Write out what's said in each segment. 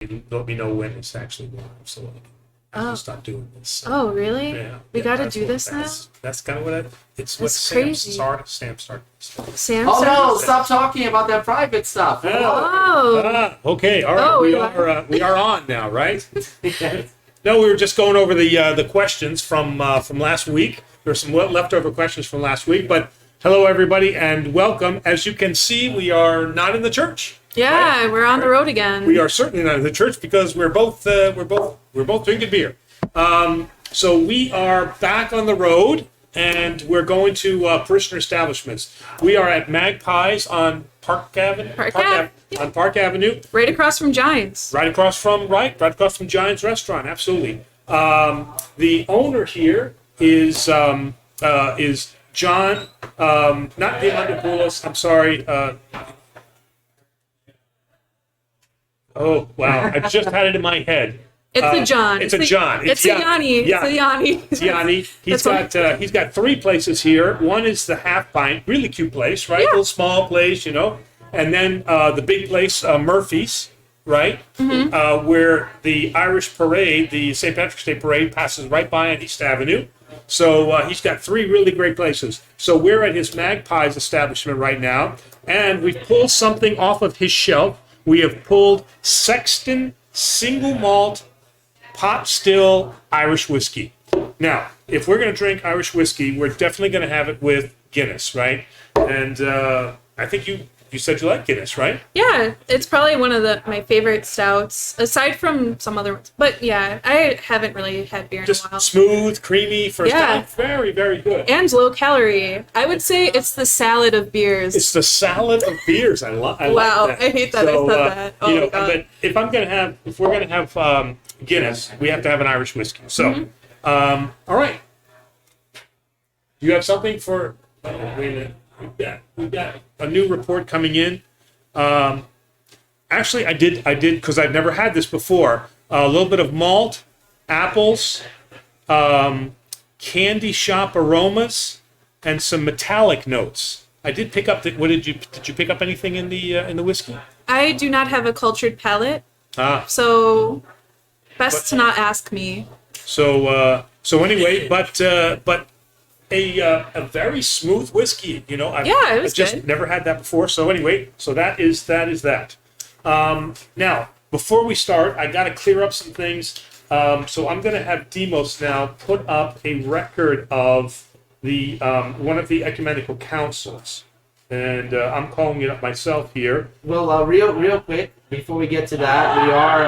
and let me know when it's actually live, so I can stop doing this. So, Oh, really? yeah, We got to that's do what- this now? That's kind of what it's what That's Sam crazy. started. Sam started. Sam? Oh no! said- Stop talking about that private stuff. Oh. Okay, all right. Oh, we are on now, right? No, we were just going over the questions from last week. There's some leftover questions from last week, but hello everybody and welcome. As you can see, we are not in the church. Yeah, right? we're on the road again. We are certainly not in the church because we're both drinking beer. So we are back on the road, and we're going to parishioner establishments. We are at Magpies on Park Avenue. On Park Avenue. Right across from Giants. Right across from Giants Restaurant. Absolutely. The owner here is John, not Diamandopoulos. I'm sorry. Oh wow! I just had it in my head. It's a John. It's a John. It's a Yanni. It's a Yanni. It's Yanni. He's got 3 places here. One is the Half Pint, really cute place, right? Yeah. Little small place, And then the big place, Murphy's, right? Mm-hmm. Where the Irish parade, the St. Patrick's Day parade, passes right by on East Avenue. So he's got 3 really great places. So we're at his Magpies establishment right now, and we've pulled something off of his shelf. We have pulled Sexton single malt pot still Irish whiskey. Now, if we're going to drink Irish whiskey, we're definitely going to have it with Guinness, right? And I think you said you like Guinness, right? Yeah, it's probably one of my favorite stouts, aside from some other ones. But yeah, I haven't really had beer in a while. Just smooth, creamy for a Yeah. stout. Very, very good. And low calorie. I would say it's the salad of beers. It's the salad of beers. I Wow, like that. I hate that I said that. Oh, my God. But if we're gonna have Guinness, we have to have an Irish whiskey. So, all right. You have something for? Wait a minute. We've got a new report coming in. Actually, I did because I've never had this before. A little bit of malt, apples, candy shop aromas, and some metallic notes. I did pick up. Did you pick up anything in the whiskey? I do not have a cultured palate, so best to not ask me. So anyway, but a very smooth whiskey. I've just good. never had that before. So anyway, so that is that. Now, before we start, I got to clear up some things. So I'm going to have Demos now put up a record of the one of the ecumenical councils, and I'm calling it up myself here. Well, real quick, before we get to that, we are,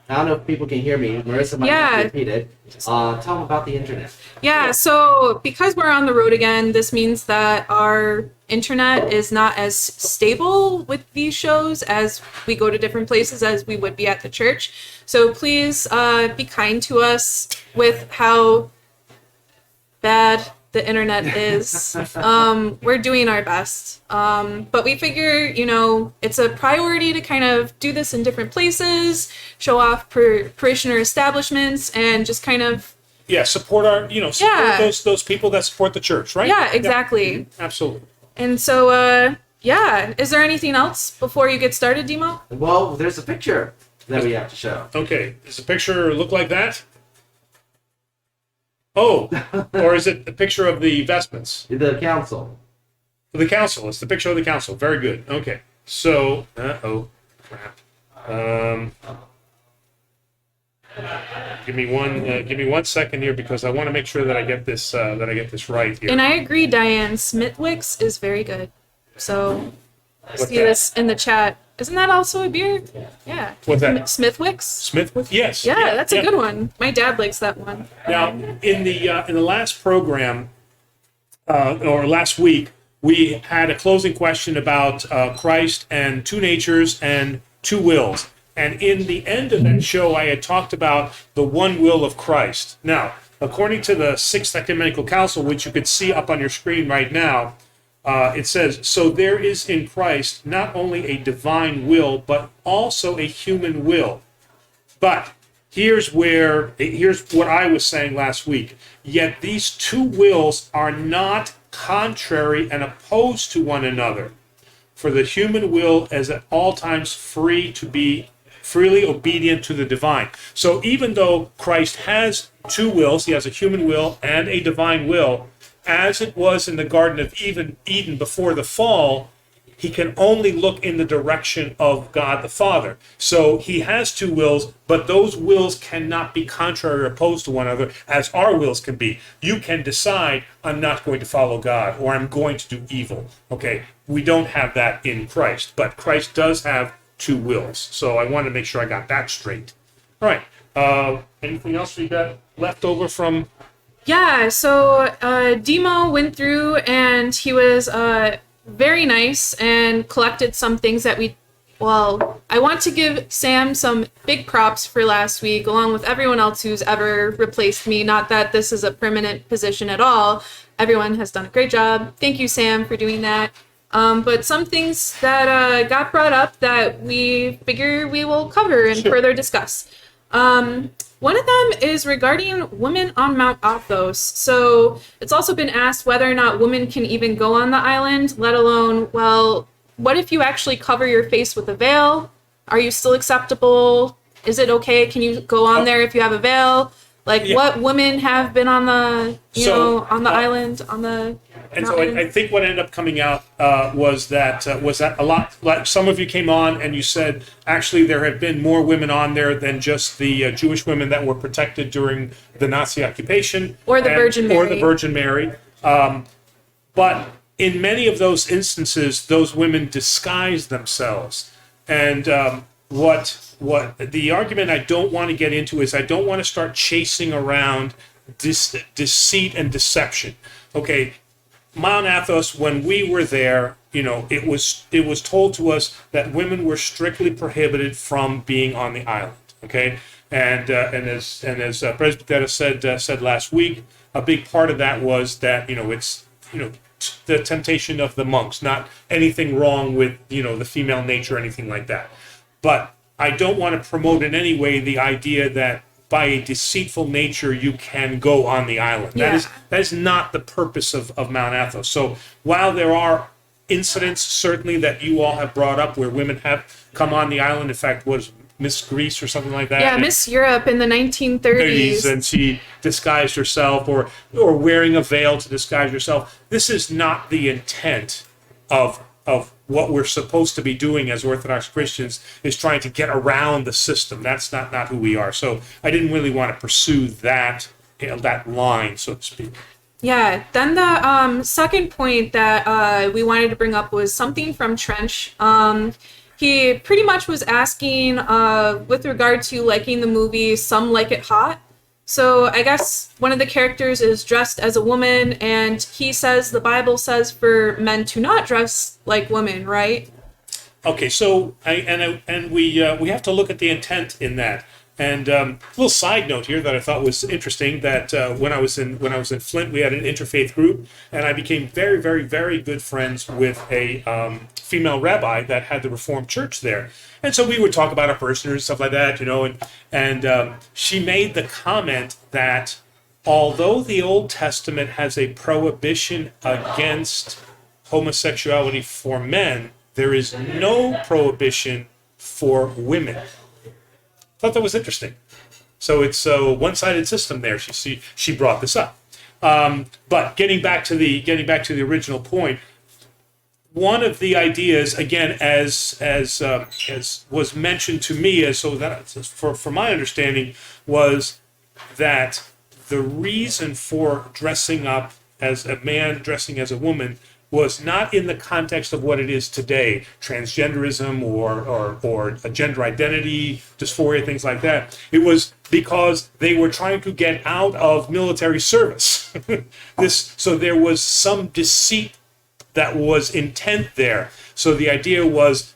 I don't know if people can hear me. Marissa might have to repeat it. Tell them about the internet. Yeah, so because we're on the road again, this means that our internet is not as stable with these shows as we go to different places as we would be at the church. So please be kind to us with how bad the internet is. We're doing our best. But we figure, it's a priority to kind of do this in different places, show off parishioner establishments, and just kind of support our, support those people that support the church, right? Yeah, exactly. Yeah. Absolutely. And so, is there anything else before you get started, Demo? Well, there's a picture that we have to show. Okay, does the picture look like that? Oh, or is it the picture of the vestments? The council. The council. It's the picture of the council. Very good. Okay. So, crap. Give me one second here because I want to make sure that I get this right here. And I agree, Diane. Smithwick's is very good. So, What's see that? this in the chat. Isn't that also a beer? Yeah. What's that? Smithwick's? Smithwick? Yes. Yeah, that's a good one. My dad likes that one. Now, in the last program, or last week, we had a closing question about Christ and 2 natures and 2 wills. And in the end of that show, I had talked about the one will of Christ. Now, according to the Sixth Ecumenical Council, which you could see up on your screen right now, it says, so there is in Christ not only a divine will, but also a human will. But here's what I was saying last week. Yet these 2 wills are not contrary and opposed to one another. For the human will is at all times free freely obedient to the divine. So even though Christ has two wills, he has a human will and a divine will, as it was in the Garden of Eden before the fall, he can only look in the direction of God the Father. So he has two wills, but those wills cannot be contrary or opposed to one another, as our wills can be. You can decide, I'm not going to follow God, or I'm going to do evil. Okay, we don't have that in Christ, but Christ does have two wills. So I wanted to make sure I got that straight. All right, anything else we got left over from? Yeah, so Demo went through and he was very nice and collected some things that I want to give Sam some big props for last week, along with everyone else who's ever replaced me. Not that this is a permanent position at all. Everyone has done a great job. Thank you, Sam, for doing that. But some things that got brought up that we figure we will cover and further discuss. One of them is regarding women on Mount Optos. So it's also been asked whether or not women can even go on the island, let alone, well, what if you actually cover your face with a veil? Are you still acceptable? Is it okay? Can you go on there if you have a veil? Like, what women have been on the, on the island, on the And mountain? so I think what ended up coming out was that a lot. Like some of you came on and you said actually there have been more women on there than just the Jewish women that were protected during the Nazi occupation, Or the Virgin Mary. or the Virgin Mary. But in many of those instances, those women disguised themselves. And what the argument I don't want to get into is I don't want to start chasing around deceit and deception. Okay. Mount Athos, when we were there, it was told to us that women were strictly prohibited from being on the island. Okay, and as Presbyter said last week, a big part of that was that it's the temptation of the monks, not anything wrong with the female nature or anything like that. But I don't want to promote in any way the idea that by a deceitful nature, you can go on the island. Yeah. That is not the purpose of Mount Athos. So while there are incidents, certainly, that you all have brought up where women have come on the island, in fact, was Miss Greece or something like that? Yeah, Miss Europe in the 1930s. And she disguised herself, or wearing a veil to disguise herself. This is not the intent of what we're supposed to be doing as Orthodox Christians, is trying to get around the system. That's not who we are. So I didn't really want to pursue that line, so to speak. Yeah, then the second point that we wanted to bring up was something from Trench. He pretty much was asking with regard to liking the movie Some Like It Hot. So I guess one of the characters is dressed as a woman, and he says the Bible says for men to not dress like women, right? Okay, so we have to look at the intent in that. And a little side note here that I thought was interesting, that when I was in Flint, we had an interfaith group, and I became very, very, very good friends with a female rabbi that had the Reformed Church there. And so we would talk about our parishioners and stuff like that, and she made the comment that although the Old Testament has a prohibition against homosexuality for men, there is no prohibition for women. I thought that was interesting. So it's a one-sided system there. She brought this up. But getting back to the original point, one of the ideas, again, as was mentioned to me, for my understanding, was that the reason for dressing up as a man, dressing as a woman, was not in the context of what it is today, transgenderism or a gender identity, dysphoria, things like that. It was because they were trying to get out of military service. So there was some deceit that was intent there. So the idea was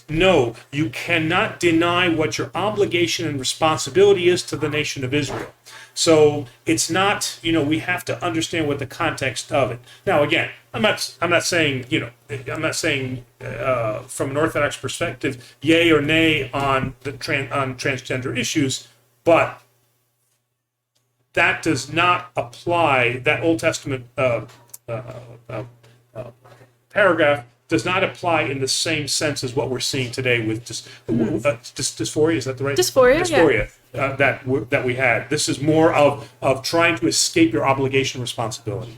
no, you cannot deny what your obligation and responsibility is to the nation of Israel. So it's not, we have to understand what the context of it. Now, again, I'm not saying from an Orthodox perspective, yay or nay on transgender issues, but that does not apply. That Old Testament paragraph does not apply in the same sense as what we're seeing today with dysphoria. Is that the right? Dysphoria, that we had. This is more of trying to escape your obligation responsibility.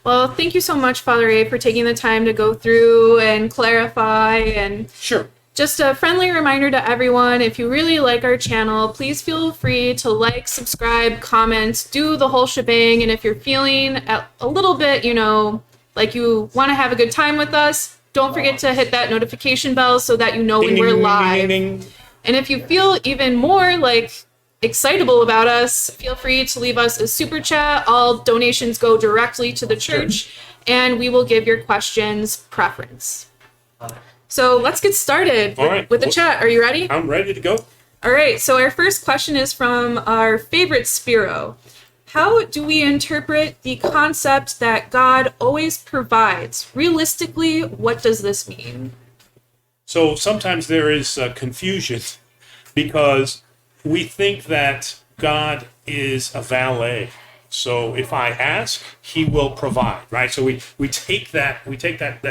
Well, thank you so much, Father A, for taking the time to go through and clarify. And Sure. just a friendly reminder to everyone, if you really like our channel, please feel free to like, subscribe, comment, do the whole shebang. And if you're feeling a little bit, like you want to have a good time with us, don't forget to hit that notification bell so that you know when we're live. And if you feel even more excitable about us, feel free to leave us a super chat. All donations go directly to the church, and we will give your questions preference. So let's get started with the chat. Are you ready? I'm ready to go. All right. So our first question is from our favorite Spiro. How do we interpret the concept that God always provides? Realistically, what does this mean? So sometimes there is confusion because we think that God is a valet. So if I ask, he will provide, right? So we take that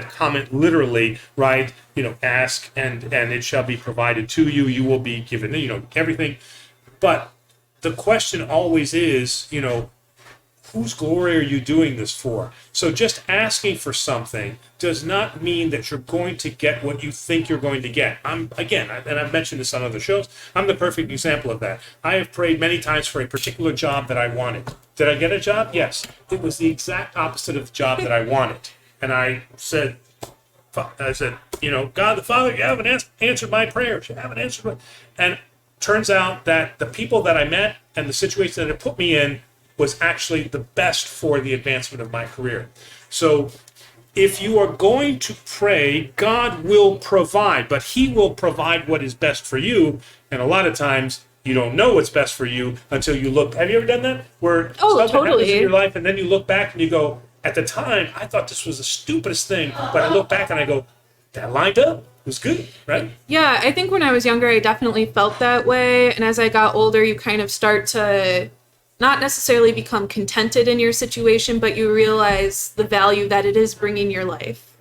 comment literally, right? Ask and it shall be provided to you. You will be given, everything. But the question always is, whose glory are you doing this for? So just asking for something does not mean that you're going to get what you think you're going to get. And I've mentioned this on other shows, I'm the perfect example of that. I have prayed many times for a particular job that I wanted. Did I get a job? Yes. It was the exact opposite of the job that I wanted. And I said, God the Father, you haven't answered my prayers. You haven't answered my... And turns out that the people that I met and the situation that it put me in was actually the best for the advancement of my career. So if you are going to pray, God will provide, but he will provide what is best for you. And a lot of times you don't know what's best for you until you look. Have you ever done that? Where something happens in your life and then you look back and you go, at the time, I thought this was the stupidest thing, but I look back and I go, that lined up. It was good, right? Yeah, I think when I was younger, I definitely felt that way. And as I got older, you kind of start to not necessarily become contented in your situation, but you realize the value that it is bringing your life,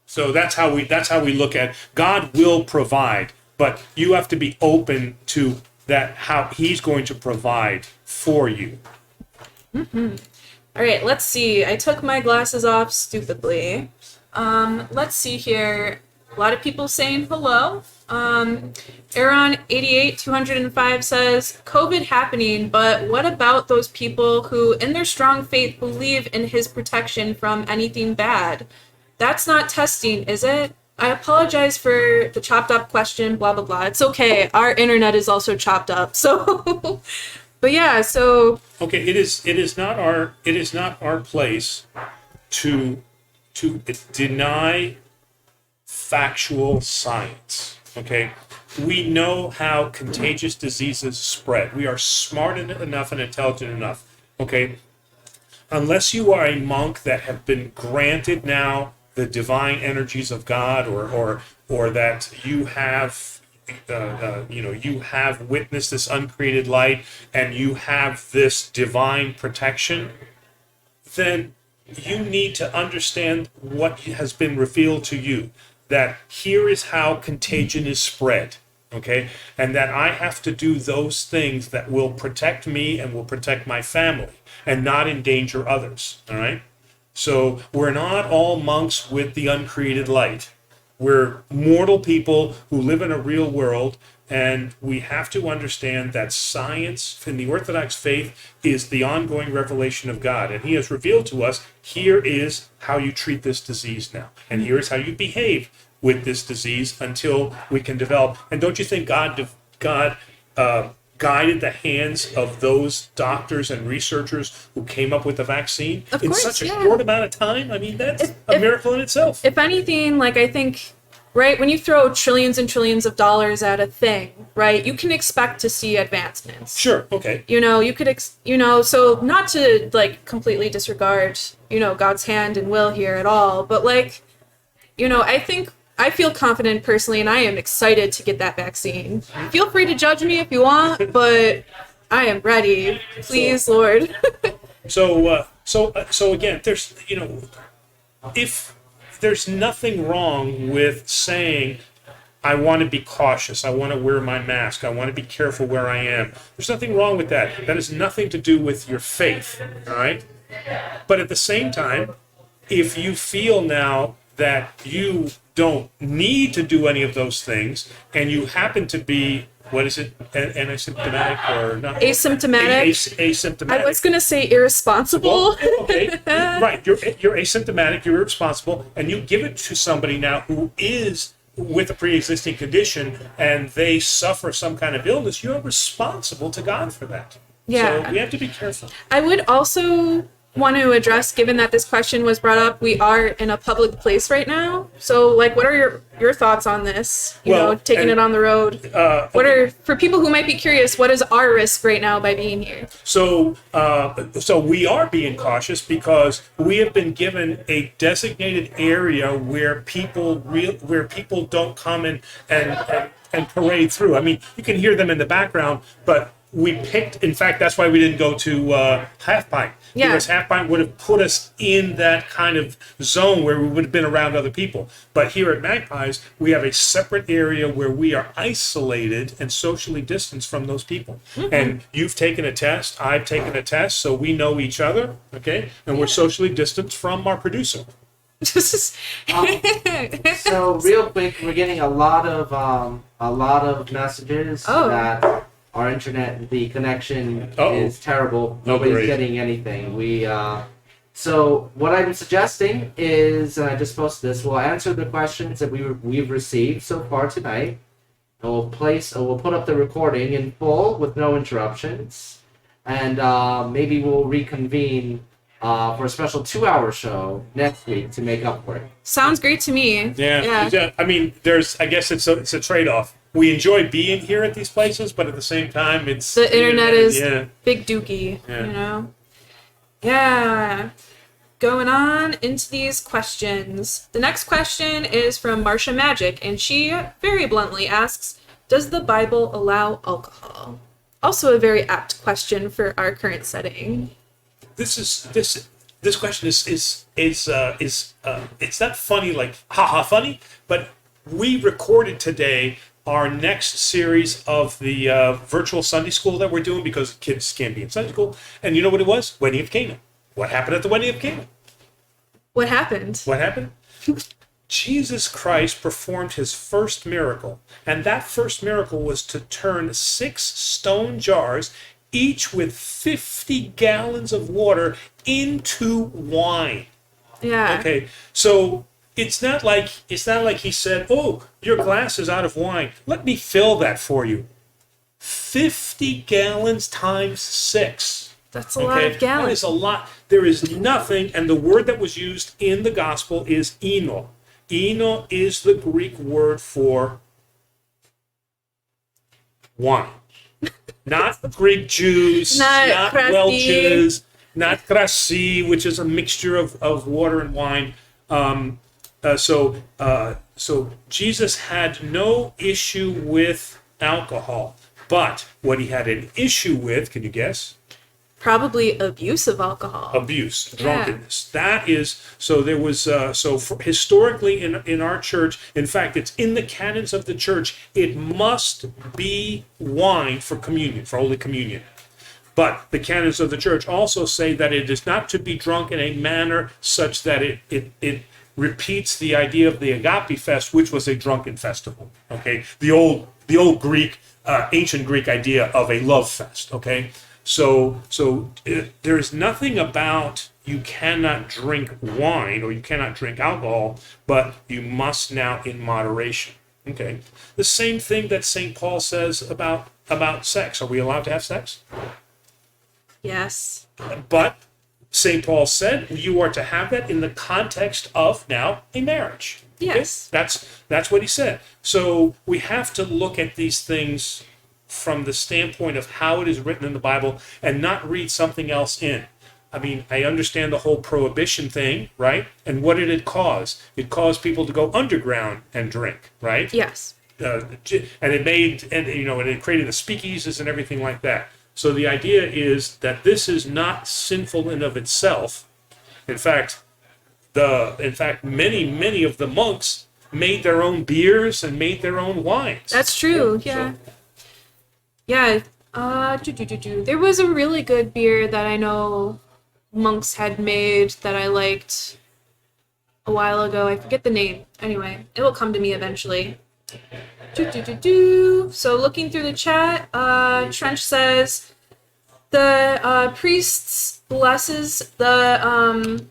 So that's how we look at God will provide, but you have to be open to that, how he's going to provide for you. Mm-hmm. All right, let's see. I took my glasses off stupidly. Let's see here. A lot of people saying hello. Aaron 88-205 says, COVID happening, but what about those people who, in their strong faith, believe in his protection from anything bad? That's not testing, is it? I apologize for the chopped up question, blah, blah, blah. It's okay. Our internet is also chopped up. So, but yeah, so. Okay, it is not our place to deny factual science. Okay, we know how contagious diseases spread. We are smart enough and intelligent enough. Okay, unless you are a monk that have been granted now the divine energies of God, or that you have you have witnessed this uncreated light and you have this divine protection, then you need to understand what has been revealed to you, that here is how contagion is spread, okay? And that I have to do those things that will protect me and will protect my family and not endanger others, all right? So we're not all monks with the uncreated light. We're mortal people who live in a real world, and we have to understand that science in the Orthodox faith is the ongoing revelation of God. And he has revealed to us, here is how you treat this disease now. And here is how you behave with this disease until we can develop. And don't you think God guided the hands of those doctors and researchers who came up with the vaccine in such a short amount of time? I mean, that's a miracle in itself. If anything, I think, right, when you throw trillions and trillions of dollars at a thing, right, you can expect to see advancements. Sure, okay. You could, so not to, completely disregard, God's hand and will here at all, but, I feel confident personally, and I am excited to get that vaccine. Feel free to judge me if you want, but I am ready. Please, Lord. So again, there's, if there's nothing wrong with saying, I want to be cautious. I want to wear my mask. I want to be careful where I am. There's nothing wrong with that. That has nothing to do with your faith, all right? But at the same time, if you feel now that you don't need to do any of those things, and you happen to be, what is it, asymptomatic or not? Asymptomatic. Asymptomatic. I was going to say irresponsible. Okay, right. You're asymptomatic, you're irresponsible, and you give it to somebody now who is with a pre-existing condition, and they suffer some kind of illness. You're responsible to God for that. Yeah. So we have to be careful. I would also want to address, given that this question was brought up, we are in a public place right now. So, like, what are your thoughts on this? You know, taking it on the road. What are, for people who might be curious, what is our risk right now by being here? So we are being cautious because we have been given a designated area where people don't come and parade through. I mean, you can hear them in the background, but we picked. In fact, that's why we didn't go to Half Pint. Yeah. Because Half Pint would have put us in that kind of zone where we would have been around other people. But here at Magpies, we have a separate area where we are isolated and socially distanced from those people. Mm-hmm. And you've taken a test, I've taken a test, so we know each other, okay? And we're socially distanced from our producer. So real quick, we're getting a lot of messages that our internet, the connection is terrible. Nobody's getting anything. So what I'm suggesting is, and I just posted this, we'll answer the questions that we've received so far tonight. And we'll put up the recording in full with no interruptions, and maybe we'll reconvene for a special 2-hour show next week to make up for it. Sounds great to me. Yeah. I mean, I guess it's a trade-off. We enjoy being here at these places, but at the same time, it's the internet is big dookie, you know? Yeah. Going on into these questions. The next question is from Marcia Magic, and she very bluntly asks, does the Bible allow alcohol? Also a very apt question for our current setting. This question is it's not funny like haha funny, but we recorded today our next series of the virtual Sunday school that we're doing because kids can't be in Sunday school. And you know what it was? Wedding of Cana. What happened at the Wedding of Cana? What happened? What happened? Jesus Christ performed his first miracle. And that first miracle was to turn 6 stone jars, each with 50 gallons of water, into wine. Yeah. Okay, so it's not like he said, "Oh, your glass is out of wine. Let me fill that for you." 50 gallons times 6. That's a lot of gallons. That is a lot. There is nothing, and the word that was used in the gospel is eno. Eno is the Greek word for wine. Not Greek juice, not Welch's, not krasi, which is a mixture of water and wine. So Jesus had no issue with alcohol, but what he had an issue with, can you guess? Probably abuse of alcohol. Abuse, drunkenness. That is, so there was, historically in our church, in fact, it's in the canons of the church, it must be wine for communion, for Holy Communion. But the canons of the church also say that it is not to be drunk in a manner such that it repeats the idea of the Agape Fest, which was a drunken festival. Okay, the old Greek, ancient Greek idea of a love fest. Okay, so there is nothing about you cannot drink wine or you cannot drink alcohol, but you must now in moderation. Okay, the same thing that St. Paul says about sex. Are we allowed to have sex? Yes. But St. Paul said you are to have that in the context of now a marriage. Yes. Okay? That's what he said. So we have to look at these things from the standpoint of how it is written in the Bible and not read something else in. I mean, I understand the whole prohibition thing, right? And what did it cause? It caused people to go underground and drink, right? Yes. And it created the speakeasies and everything like that. So the idea is that this is not sinful in of itself. In fact, in fact, many of the monks made their own beers and made their own wines. That's true. Yeah. Yeah. There was a really good beer that I know monks had made that I liked a while ago. I forget the name. Anyway, it will come to me eventually. So looking through the chat, Trench says the priests blesses the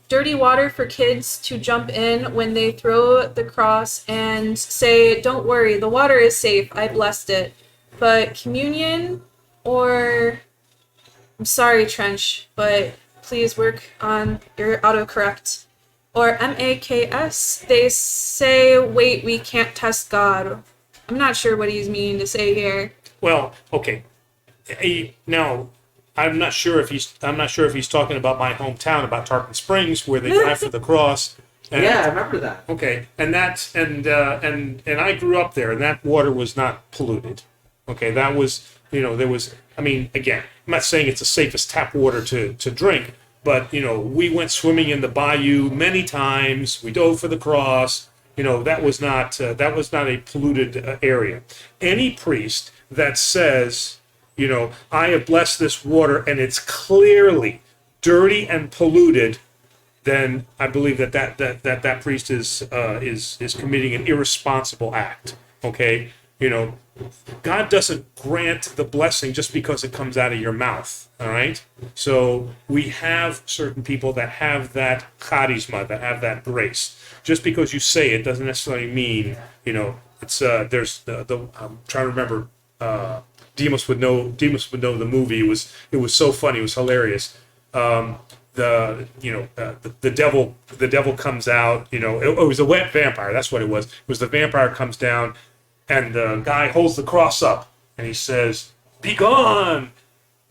dirty water for kids to jump in when they throw the cross and say, "Don't worry, the water is safe. I blessed it." But communion, or I'm sorry, Trench, but please work on your autocorrect. Or MAKS, they say, "Wait, we can't test God." I'm not sure what he's meaning to say here. Well, okay. Now, I'm not sure if he's talking about my hometown, about Tarpon Springs, where they die for the cross. And, yeah, I remember that. Okay, and that's and I grew up there, and that water was not polluted. Okay, that was, there was. I mean, again, I'm not saying it's the safest tap water to drink, but we went swimming in the bayou many times. We dove for the cross. That was not a polluted area. Any priest that says, I have blessed this water and it's clearly dirty and polluted, then I believe that priest is committing an irresponsible act. Okay, God doesn't grant the blessing just because it comes out of your mouth. All right. So we have certain people that have that charisma, that have that grace. Just because you say it doesn't necessarily mean, it's there's I'm trying to remember. Demos would know the movie. It was so funny. It was hilarious. The devil comes out. It was a wet vampire. That's what it was. It was the vampire comes down, and the guy holds the cross up, and he says, "Be gone!"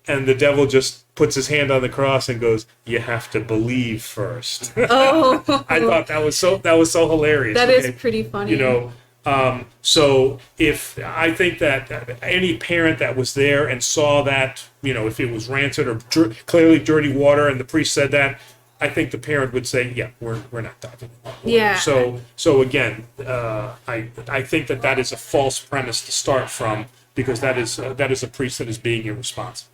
And the devil just puts his hand on the cross and goes, "You have to believe first." Oh, I thought that was so hilarious. That is pretty funny. So if I think that any parent that was there and saw that, if it was rancid or clearly dirty water, and the priest said that, I think the parent would say, "Yeah, we're not diving." Yeah. So again, I think that is a false premise to start from, because that is a priest that is being irresponsible.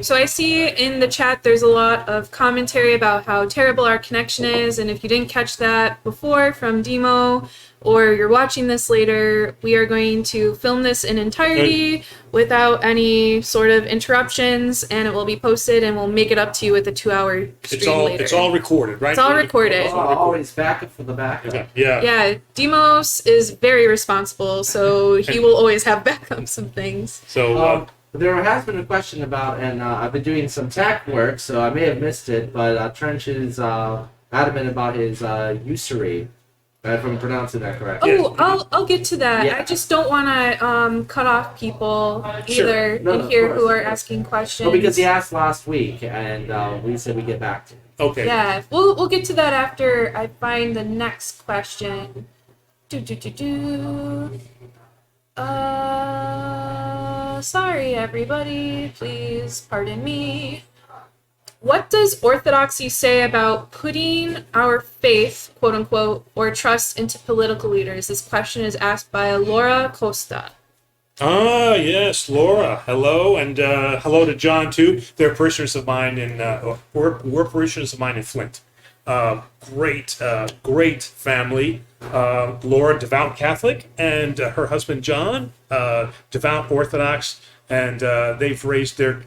So I see in the chat there's a lot of commentary about how terrible our connection is, and if you didn't catch that before from Demo, or you're watching this later, we are going to film this in entirety without any sort of interruptions, and it will be posted, and we'll make it up to you with a 2-hour stream later. It's all recorded, right? It's all recorded. Always backup for the backup. Yeah. Yeah, Demos is very responsible, so he will always have backups of things. So there has been a question about, and I've been doing some tech work, so I may have missed it, but Trench is adamant about his usury. If I'm pronouncing that correctly. Oh, I'll get to that. Yeah. I just don't want to cut off people either Sure. who are asking questions. Well, because he asked last week, and we said we'd get back to him. okay. Yeah, we'll get to that after I find the next question. Sorry everybody, please pardon me. What does Orthodoxy say about putting our faith, quote unquote, or trust into political leaders? This question is asked by Laura Costa. Ah, yes, Laura. Hello, and hello to John too. They're parishioners of mine we're parishioners of mine in Flint. Great family. Laura, devout Catholic, and her husband John, devout Orthodox. And they've raised their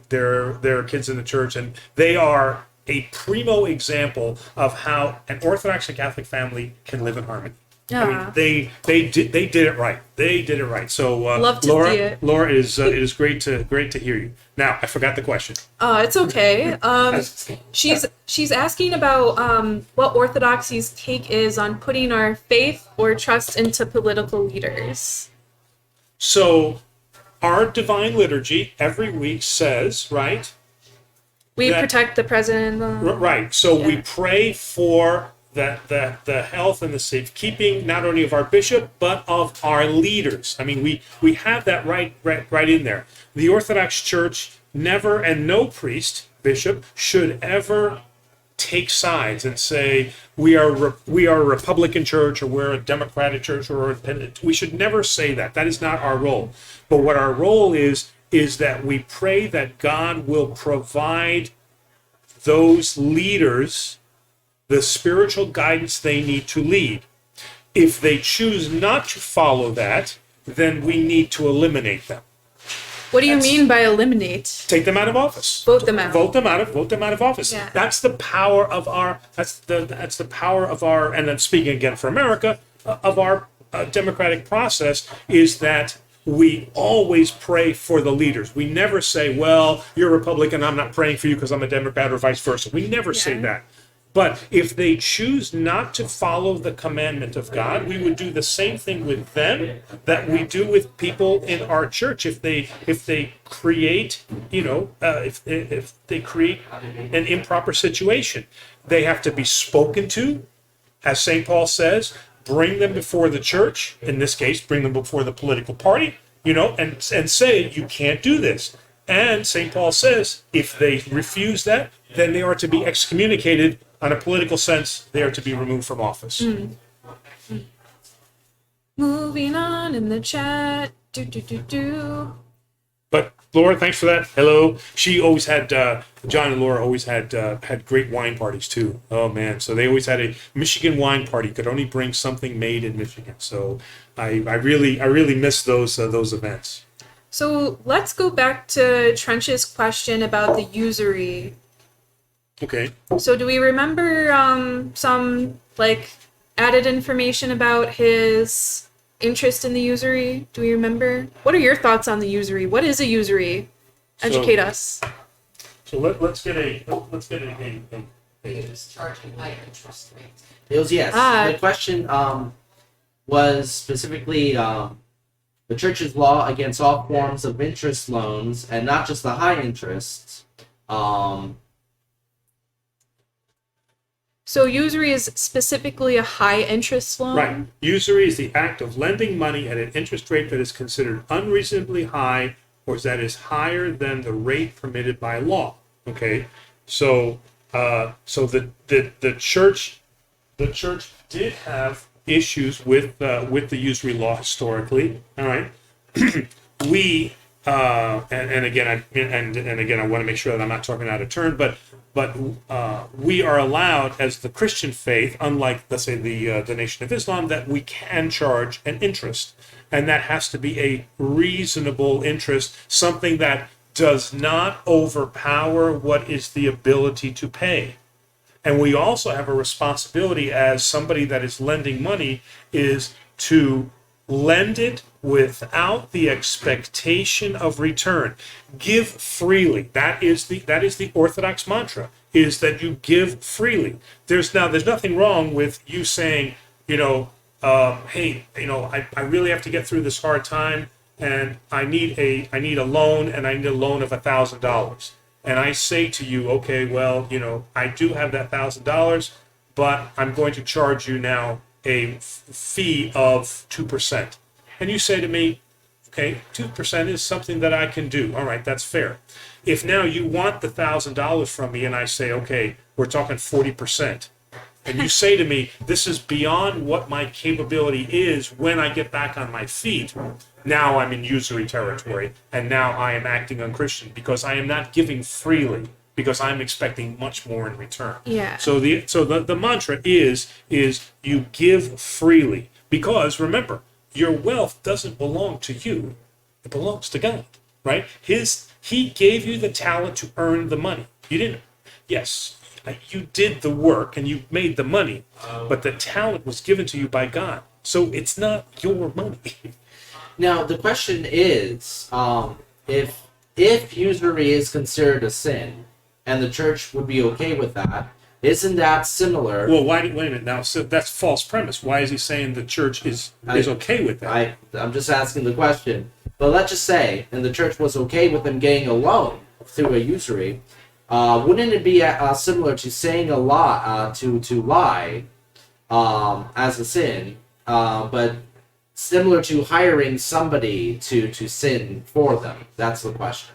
kids in the church, and they are a primo example of how an Orthodox and Catholic family can live in harmony. I mean, they did it right. They did it right. So Love to Laura, see it. Laura, it is great to hear you. Now I forgot the question. It's okay. She's asking about what Orthodoxy's take is on putting our faith or trust into political leaders. So our divine liturgy every week says, right? We protect the president. Right. So we pray for the health and the safekeeping, not only of our bishop, but of our leaders. I mean, we have that right in there. The Orthodox Church never, and no priest, bishop, should ever take sides and say we are a Republican church or we're a Democratic church or we should never say that. That is not our role. But what our role is that we pray that God will provide those leaders the spiritual guidance they need to lead. If they choose not to follow that, then we need to eliminate them. What do you mean by eliminate? Take them out of office. Vote them out. Vote them out of office. Yeah. That's the power of our. That's the power of our. And I'm speaking again for America, of our democratic process, is that we always pray for the leaders. We never say, "Well, you're a Republican, I'm not praying for you because I'm a Democrat," or vice versa. We never say that. But if they choose not to follow the commandment of God, we would do the same thing with them that we do with people in our church. If they create, if they create an improper situation, they have to be spoken to, as St. Paul says. Bring them before the church. In this case, bring them before the political party. And say you can't do this. And St. Paul says if they refuse that, then they are to be excommunicated. On a political sense, they are to be removed from office. Moving on in the chat. But Laura, thanks for that. Hello. She always had John and Laura always had great wine parties too. Oh man, so they always had a Michigan wine party. Could only bring something made in Michigan. So I really miss those events. So let's go back to Trench's question about the usury. Okay. So do we remember some added information about his interest in the usury? Do we remember? What are your thoughts on the usury? What is a usury? Educate us. So let's get a It is charging high interest rates. It was, yes. The question was specifically the church's law against all forms of interest loans, and not just the high interests. So usury is specifically a high interest loan? Right. Usury is the act of lending money at an interest rate that is considered unreasonably high or that is higher than the rate permitted by law. Okay. So the church did have issues with the usury law historically. All right. We and again I want to make sure that I'm not talking out of turn, but we are allowed as the Christian faith, unlike let's say the Nation of Islam, that we can charge an interest, and that has to be a reasonable interest, something that does not overpower what is the ability to pay. And we also have a responsibility as somebody that is lending money is to lend it without the expectation of return. Give freely. That is the Orthodox mantra, is that you give freely. There's nothing wrong with you saying, hey, I really have to get through this hard time, and I need a loan, and I need a loan of $1,000. And I say to you, okay, well, I do have that $1,000, but I'm going to charge you now a fee of 2%. And you say to me, okay, 2% is something that I can do. All right, that's fair. If now you want the $1,000 from me and I say, okay, we're talking 40%, and you say to me, this is beyond what my capability is when I get back on my feet, now I'm in usury territory, and now I am acting unchristian because I am not giving freely, because I'm expecting much more in return. Yeah. So the mantra is you give freely, because remember, your wealth doesn't belong to you; it belongs to God, right? He gave you the talent to earn the money. You didn't. Yes, you did the work and you made the money, but the talent was given to you by God. So it's not your money. Now the question is, if usury is considered a sin, and the church would be okay with that, isn't that similar? Well, wait a minute now. So that's false premise. Why is he saying the church is okay with that? I'm just asking the question. But let's just say, and the church was okay with them getting a loan through a usury, wouldn't it be similar to saying a lie, to lie as a sin, but similar to hiring somebody to sin for them? That's the question.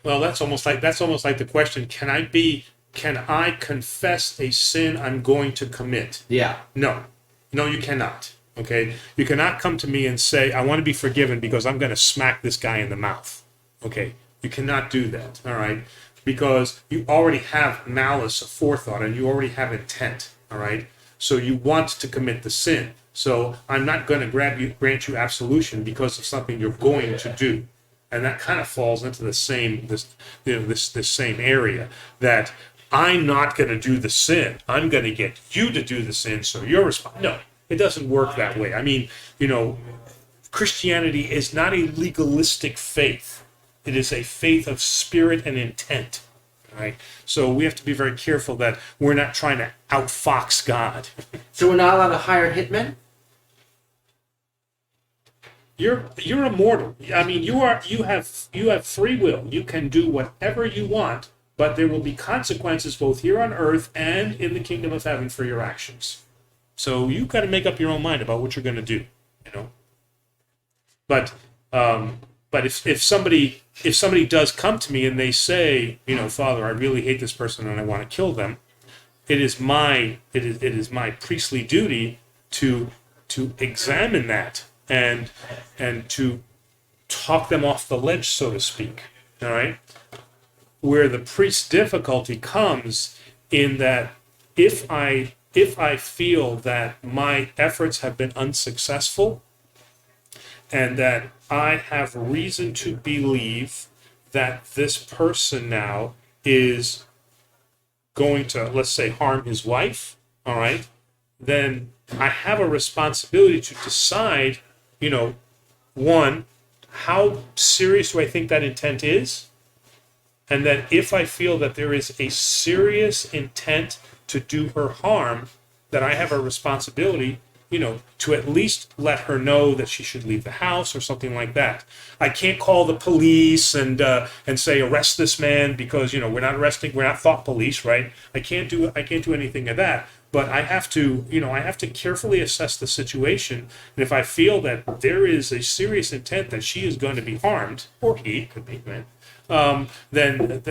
Well, that's almost like the question: Can I confess a sin I'm going to commit? Yeah. No, you cannot. Okay, you cannot come to me and say, "I want to be forgiven because I'm going to smack this guy in the mouth." Okay, you cannot do that. All right, because you already have malice aforethought and you already have intent. All right, so you want to commit the sin. So I'm not going to grant you absolution because of something you're going to do. And that kind of falls into this same area, that I'm not going to do the sin. I'm going to get you to do the sin, so you're responsible. No, it doesn't work that way. I mean, Christianity is not a legalistic faith. It is a faith of spirit and intent. Right? So we have to be very careful that we're not trying to outfox God. So we're not allowed to hire hitmen? You're immortal. I mean, you have free will. You can do whatever you want, but there will be consequences both here on earth and in the kingdom of heaven for your actions. So you've got to make up your own mind about what you're going to do. But if somebody does come to me and they say, Father, I really hate this person and I want to kill them, it is my priestly duty to examine that and to talk them off the ledge, so to speak. All right? Where the priest's difficulty comes in that if I feel that my efforts have been unsuccessful and that I have reason to believe that this person now is going to, let's say, harm his wife, all right, then I have a responsibility to decide, one, how serious do I think that intent is? And then if I feel that there is a serious intent to do her harm, that I have a responsibility, to at least let her know that she should leave the house or something like that. I can't call the police and say arrest this man because we're not thought police, right? I can't do anything of that. But I have to carefully assess the situation, and if I feel that there is a serious intent that she is going to be harmed, or he could be, right? Then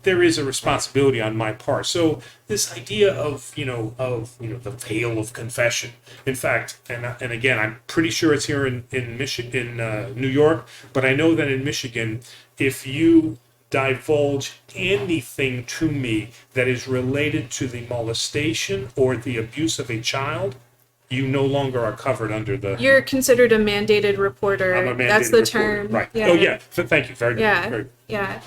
there is a responsibility on my part. So this idea of the veil of confession. In fact, and again, I'm pretty sure it's here in Michigan, in New York, but I know that in Michigan, if you divulge anything to me that is related to the molestation or the abuse of a child, you no longer are covered under the... You're considered a mandated reporter. I'm a mandated That's the reporter. term. Right. Yeah. Oh, yeah. Thank you. Very good. Yeah. Very good. Yeah.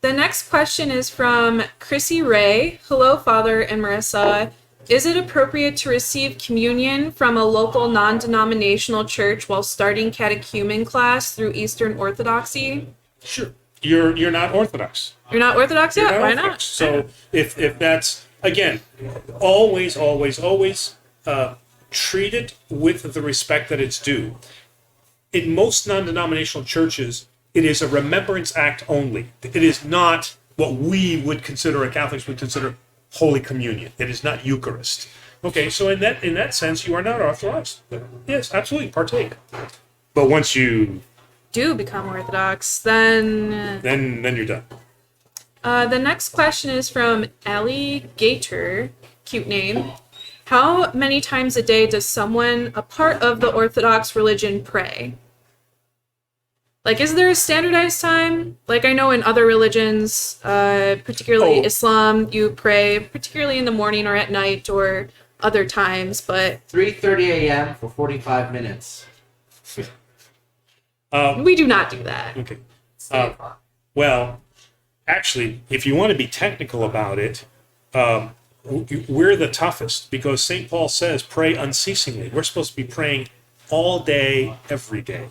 The next question is from Chrissy Ray. Hello, Father and Marissa. Is it appropriate to receive communion from a local non-denominational church while starting catechumen class through Eastern Orthodoxy? Sure. You're not Orthodox. You're not Orthodox yet? You're Why Orthodox. not? So if that's, again, always treat it with the respect that it's due. In most non-denominational churches, it is a remembrance act only. It is not what we would consider, or Catholics would consider, Holy Communion. It is not Eucharist. Okay, so in that sense, you are not Orthodox. Yes, absolutely, partake. But once you do become Orthodox, then you're done. The next question is from Alligator, cute name. How many times a day does someone, a part of the Orthodox religion, pray? Like, is there a standardized time? Like, I know in other religions, particularly Islam, you pray particularly in the morning or at night or other times, but... 3:30 a.m. for 45 minutes. We do not do that. Okay. Well, actually, if you want to be technical about it, we're the toughest because St. Paul says pray unceasingly. We're supposed to be praying all day, every day.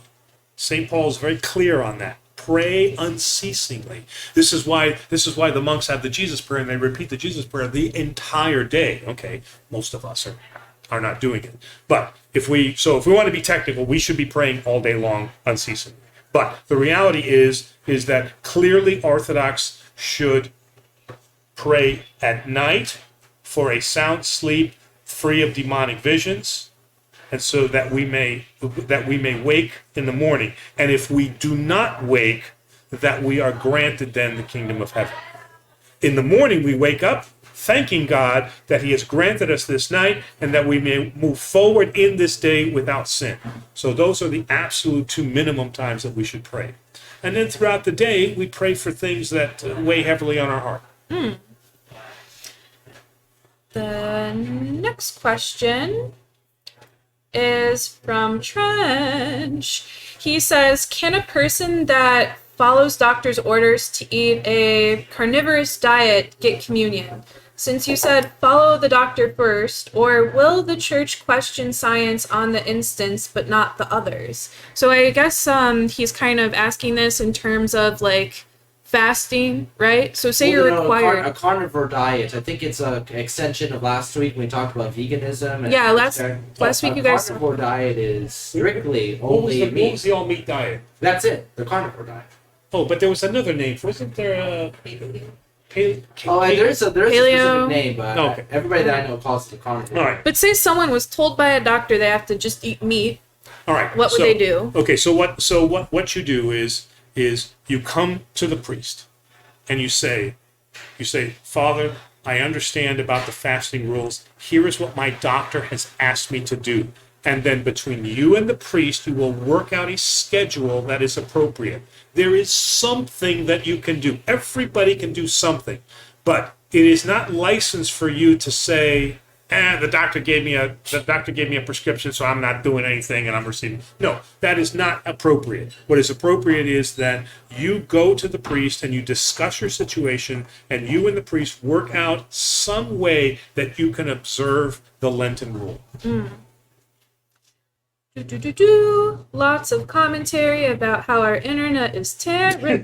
St. Paul is very clear on that. Pray unceasingly. This is why the monks have the Jesus prayer and they repeat the Jesus prayer the entire day. Okay, most of us are not doing it. But if we want to be technical, we should be praying all day long unceasingly. But the reality is that clearly Orthodox should pray at night for a sound sleep free of demonic visions, and so that we may wake in the morning. And if we do not wake, that we are granted then the kingdom of heaven. In the morning, we wake up thanking God that he has granted us this night and that we may move forward in this day without sin. So those are the absolute 2 minimum times that we should pray. And then throughout the day, we pray for things that weigh heavily on our heart. The next question is from Trench. He says, can a person that follows doctor's orders to eat a carnivorous diet get communion? Since you said follow the doctor first, or will the church question science on the instance but not the others? So I guess he's kind of asking this in terms of like fasting, right? So say you're required a carnivore diet. I think it's an extension of last week when we talked about veganism. And yeah, last week you guys. A carnivore diet is strictly What was only meat. What was the all-meat diet? That's it. The carnivore diet. Oh, but there was another name. Wasn't there a... There's a specific name, but Okay. everybody that I know calls it the carnivore. All right. But say someone was told by a doctor they have to just eat meat. All right. What would they do? Okay, so what you do is you come to the priest and you say, Father, I understand about the fasting rules. Here is what my doctor has asked me to do. And then between you and the priest, you will work out a schedule that is appropriate. There is something that you can do. Everybody can do something. But it is not licensed for you to say, the doctor gave me a prescription, so I'm not doing anything and I'm receiving. No, that is not appropriate. What is appropriate is that you go to the priest and you discuss your situation, and you and the priest work out some way that you can observe the Lenten rule. Lots of commentary about how our internet is terrible.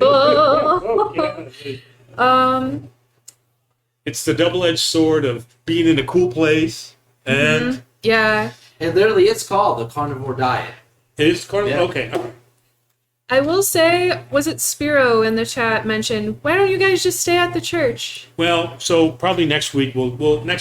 It's the double-edged sword of being in a cool place and Yeah. It literally is called the carnivore diet. it is carnivore. Yeah. Okay. I will say, was it Spiro in the chat mentioned, why don't you guys just stay at the church? Well, so probably next week we'll go. We'll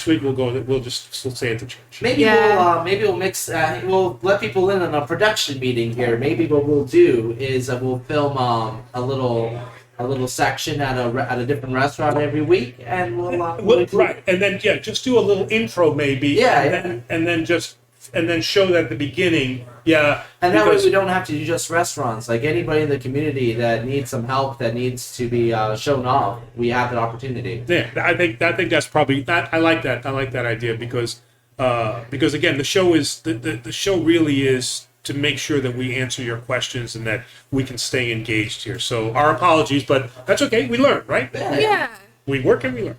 stay at the church. Maybe we'll mix. We'll let people in on a production meeting here. Maybe what we'll do is we'll film a little section at a different restaurant every week, and we'll Right, and then just do a little intro maybe. Yeah, and then show that at the beginning. Yeah, and that way we don't have to do just restaurants. Like anybody in the community that needs some help, that needs to be shown off, we have that opportunity. Yeah, I think that's probably that. I like that idea because again, the show is the show really is to make sure that we answer your questions and that we can stay engaged here. So our apologies, but that's okay. We learn, right? Yeah. We work and we learn.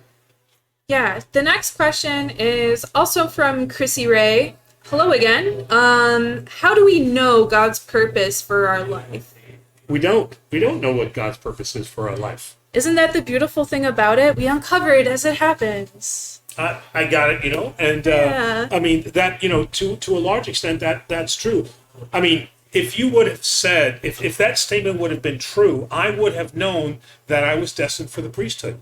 Yeah. The next question is also from Chrissy Ray. Hello again. How do we know God's purpose for our life? We don't know what God's purpose is for our life. Isn't that the beautiful thing about it? We uncover it as it happens. I got it, and Yeah. I mean that, to a large extent that's true. I mean, if you would have said, if that statement would have been true, I would have known that I was destined for the priesthood.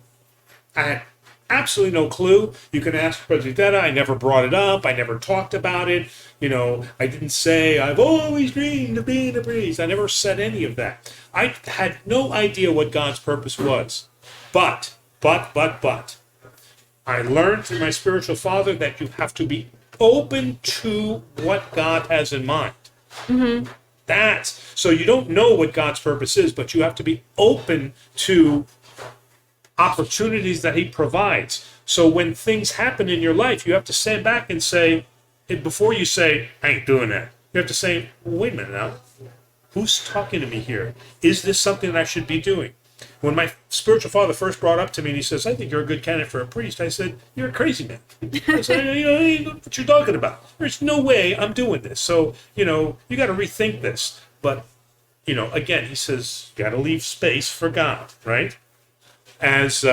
I had absolutely no clue. You can ask Presidenta. I never brought it up. I never talked about it. I didn't say, I've always dreamed of being a priest. I never said any of that. I had no idea what God's purpose was. But, I learned from my spiritual father that you have to be open to what God has in mind. Mm-hmm. So you don't know what God's purpose is, but you have to be open to opportunities that he provides. So when things happen in your life, you have to stand back and say, before you say, I ain't doing that, you have to say, wait a minute now, who's talking to me here? Is this something that I should be doing? When my spiritual father first brought up to me and he says, I think you're a good candidate for a priest, I said, you're a crazy man. I said, what you're talking about? There's no way I'm doing this. So, you got to rethink this. But, again, he says, got to leave space for God, right? As,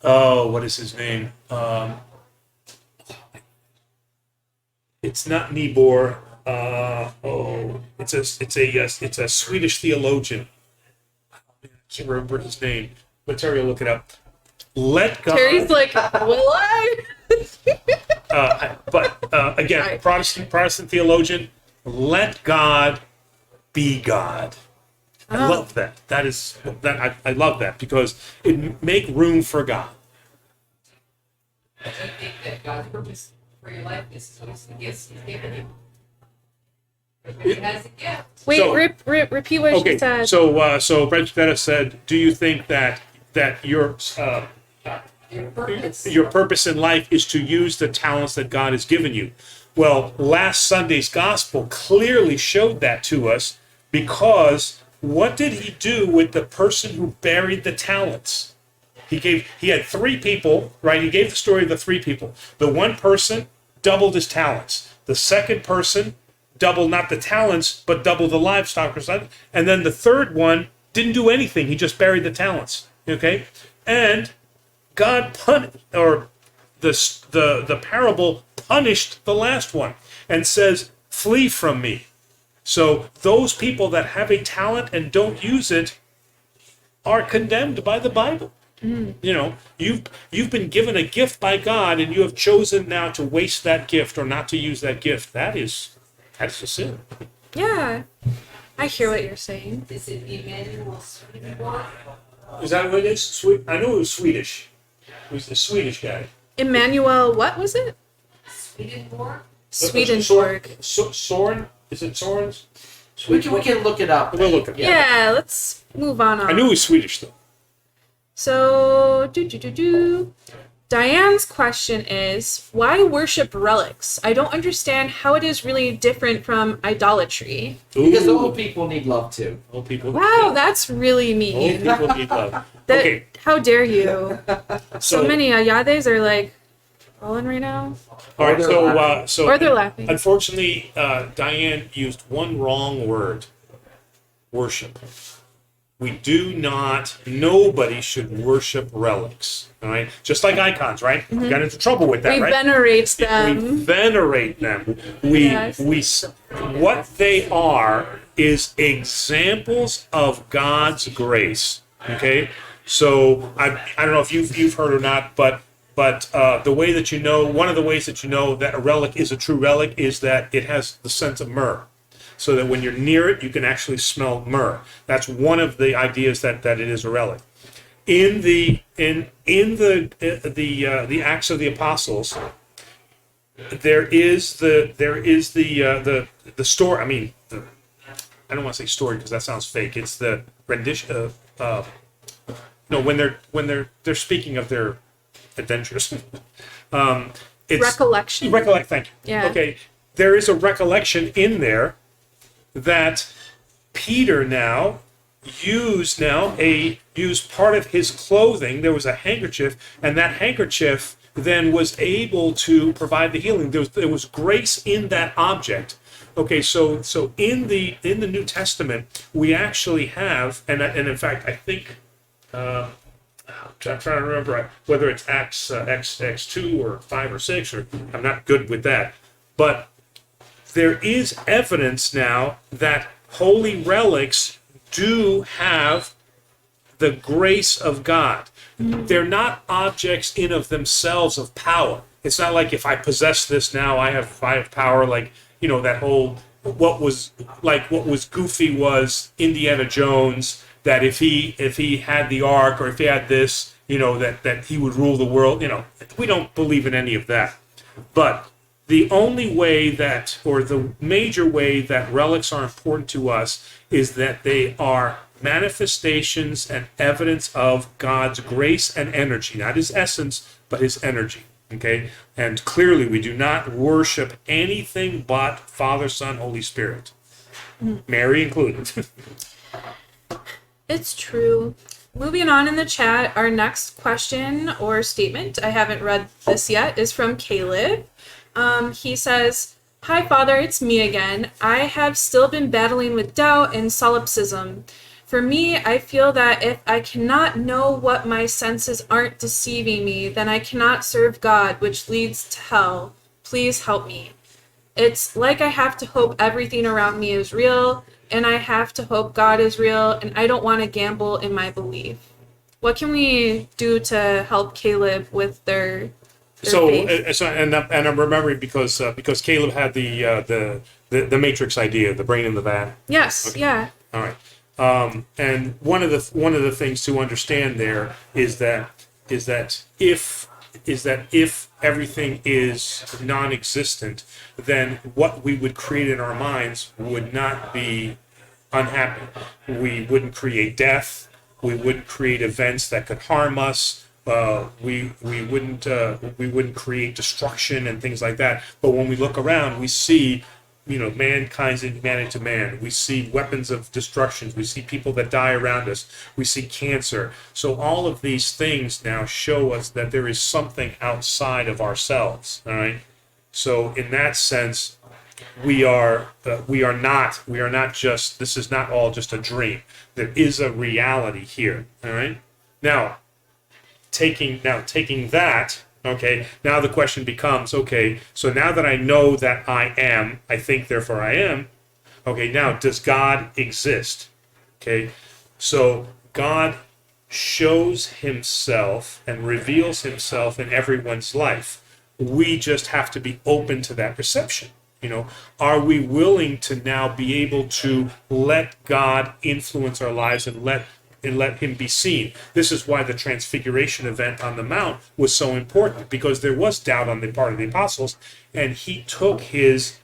what is his name? It's not Niebuhr. It's a Swedish theologian. I can't remember his name, but Terry will look it up. Let God. Terry's like, will I? Again, Sorry. Protestant theologian. Let God be God. I love that. I love that because it make room for God. I think that God's purpose for your life is to use the gifts He's given you. Everybody has a gift. Wait, So- repeat what Okay, she said. so Brenchetta said, do you think that your Your purpose. purpose in life is to use the talents that God has given you? Well, last Sunday's gospel clearly showed that to us, because what did he do with the person who buried the talents? He had three people, right? He gave the story of the three people. The one person doubled his talents. The second person doubled not the talents, but doubled the livestock or something. And then the third one didn't do anything. He just buried the talents. Okay? And God the parable punished the last one and says, flee from me. So those people that have a talent and don't use it are condemned by the Bible. You know, you've been given a gift by God, and you have chosen now to waste that gift or not to use that gift. That's a sin. Yeah, I hear what you're saying. Is it Emmanuel Swedenborg? Is that what it is? I know it was Swedish. It was the Swedish guy. Emmanuel, what was it? Swedenborg? Swedenborg. Soren? Is it Soren's? We can look it up. We'll look at it. Yeah, let's move on. I knew it was Swedish though. So, Diane's question is, why worship relics? I don't understand how it is really different from idolatry. Because Ooh. old people need love too. Old people. Wow, that's really Old mean. people need love. That, Okay, How dare you? So so many ayades are like falling right now. all right. So Or they're laughing. Unfortunately, Diane used one wrong word: worship. Nobody should worship relics. All right, just like icons, right? We got into trouble with that, We right? venerate We them. venerate them. Yes. What they are is examples of God's grace. Okay, so I don't know if you've heard or not, but the way that one of the ways that you know that a relic is a true relic is that it has the scent of myrrh, so that when you're near it, you can actually smell myrrh. That's one of the ideas that it is a relic. In the Acts of the Apostles, there is the story. I mean, I don't want to say story because that sounds fake. It's the rendition. When they're speaking of their adventures. It's Recollection. recollect. Thank you. Yeah. Okay, there is a recollection in there that Peter now used part of his clothing. There was a handkerchief, and that handkerchief then was able to provide the healing. There was grace in that object. Okay, so in the New Testament, we actually have, and in fact, I think I'm trying to remember whether it's Acts 2 or 5 or 6, or I'm not good with that, but there is evidence now that holy relics do have the grace of God. They're not objects in of themselves of power. It's not like if I possess this now, I have power. Like that whole what was goofy was Indiana Jones. That if he had the ark, or if he had this, that he would rule the world. We don't believe in any of that. But the only way that, or the major way that relics are important to us is that they are manifestations and evidence of God's grace and energy, not his essence, but his energy. Okay? And clearly we do not worship anything but Father, Son, Holy Spirit. Mary included. It's true. Moving on in the chat, our next question or statement, I haven't read this yet, is from Caleb. He says, "Hi, Father, it's me again. I have still been battling with doubt and solipsism. For me, I feel that if I cannot know what my senses aren't deceiving me, then I cannot serve God, which leads to hell. Please help me. It's like I have to hope everything around me is real, and I have to hope God is real, and I don't want to gamble in my belief." What can we do to help Caleb with their faith? And I'm remembering because Caleb had the Matrix idea, the brain in the vat. Yes, Okay. yeah. All right. And one of the things to understand there is that if everything is non-existent, then what we would create in our minds would not be unhappy. We wouldn't create death. We wouldn't create events that could harm us. We wouldn't create destruction and things like that. But when we look around, we see, mankind's inhumanity to man. We see weapons of destruction. We see people that die around us. We see cancer. So all of these things now show us that there is something outside of ourselves. All right. So in that sense, we are not just, this is not all just a dream. There is a reality here. All right. Now taking that, okay, now the question becomes, okay, so now that I know that I am, I think, therefore I am, okay, now does God exist? Okay, so God shows himself and reveals himself in everyone's life. We just have to be open to that reception. Are we willing to now be able to let God influence our lives and let him be seen? This is why the transfiguration event on the Mount was so important, because there was doubt on the part of the apostles, and he took his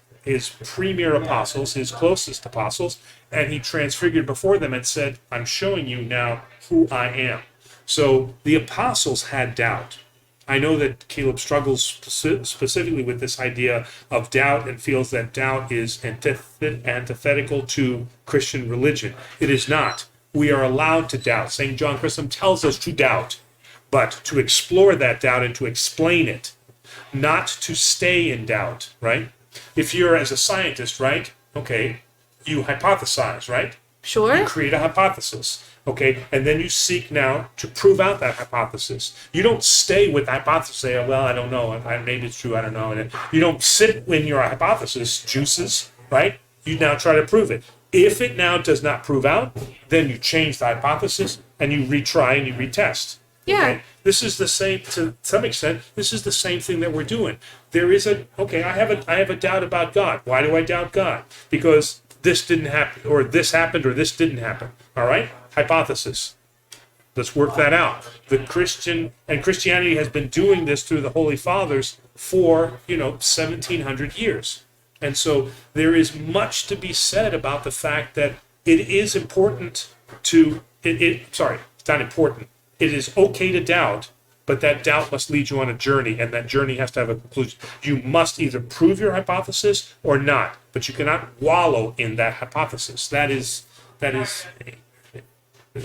premier apostles, his closest apostles, and he transfigured before them and said, I'm showing you now who I am. So the apostles had doubt. I know that Caleb struggles specifically with this idea of doubt and feels that doubt is antithetical to Christian religion. It is not. We are allowed to doubt. St. John Chrysostom tells us to doubt, but to explore that doubt and to explain it, not to stay in doubt, right? If you're, as a scientist, right, okay, you hypothesize, right? Sure. You create a hypothesis, okay, and then you seek now to prove out that hypothesis. You don't stay with the hypothesis, say, well, I don't know, maybe it's true, I don't know. And you don't sit when your hypothesis juices, right? You now try to prove it. If it now does not prove out, then you change the hypothesis and you retry and you retest. Yeah. Okay? This is the same, to some extent, this is the same thing that we're doing. There is I have a doubt about God. Why do I doubt God? Because this didn't happen, or this happened, or this didn't happen. All right? Hypothesis. Let's work that out. Christianity has been doing this through the Holy Fathers for, 1700 years. And so there is much to be said about the fact that it is important it's not important. It is okay to doubt, but that doubt must lead you on a journey, and that journey has to have a conclusion. You must either prove your hypothesis or not, but you cannot wallow in that hypothesis. That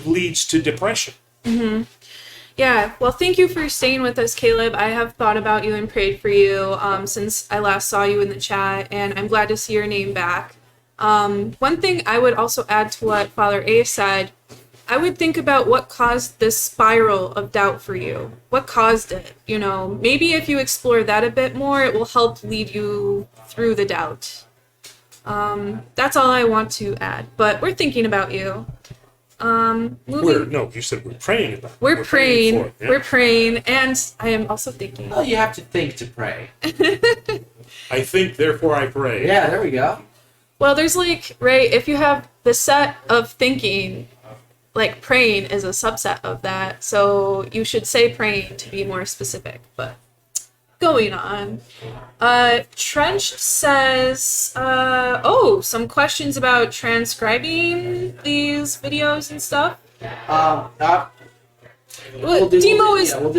leads to depression. Mm-hmm. Yeah, well, thank you for staying with us, Caleb. I have thought about you and prayed for you since I last saw you in the chat, and I'm glad to see your name back. One thing I would also add to what Father A said, I would think about what caused this spiral of doubt for you. What caused it? Maybe if you explore that a bit more, it will help lead you through the doubt. That's all I want to add, but we're thinking about you. You said we're praying about it. We're praying. For it, yeah. We're praying, and I am also thinking. Well, you have to think to pray. I think, therefore I pray. Yeah, there we go. Well, there's if you have the set of thinking, praying is a subset of that, so you should say praying to be more specific, but going on. Trench says, some questions about transcribing these videos and stuff.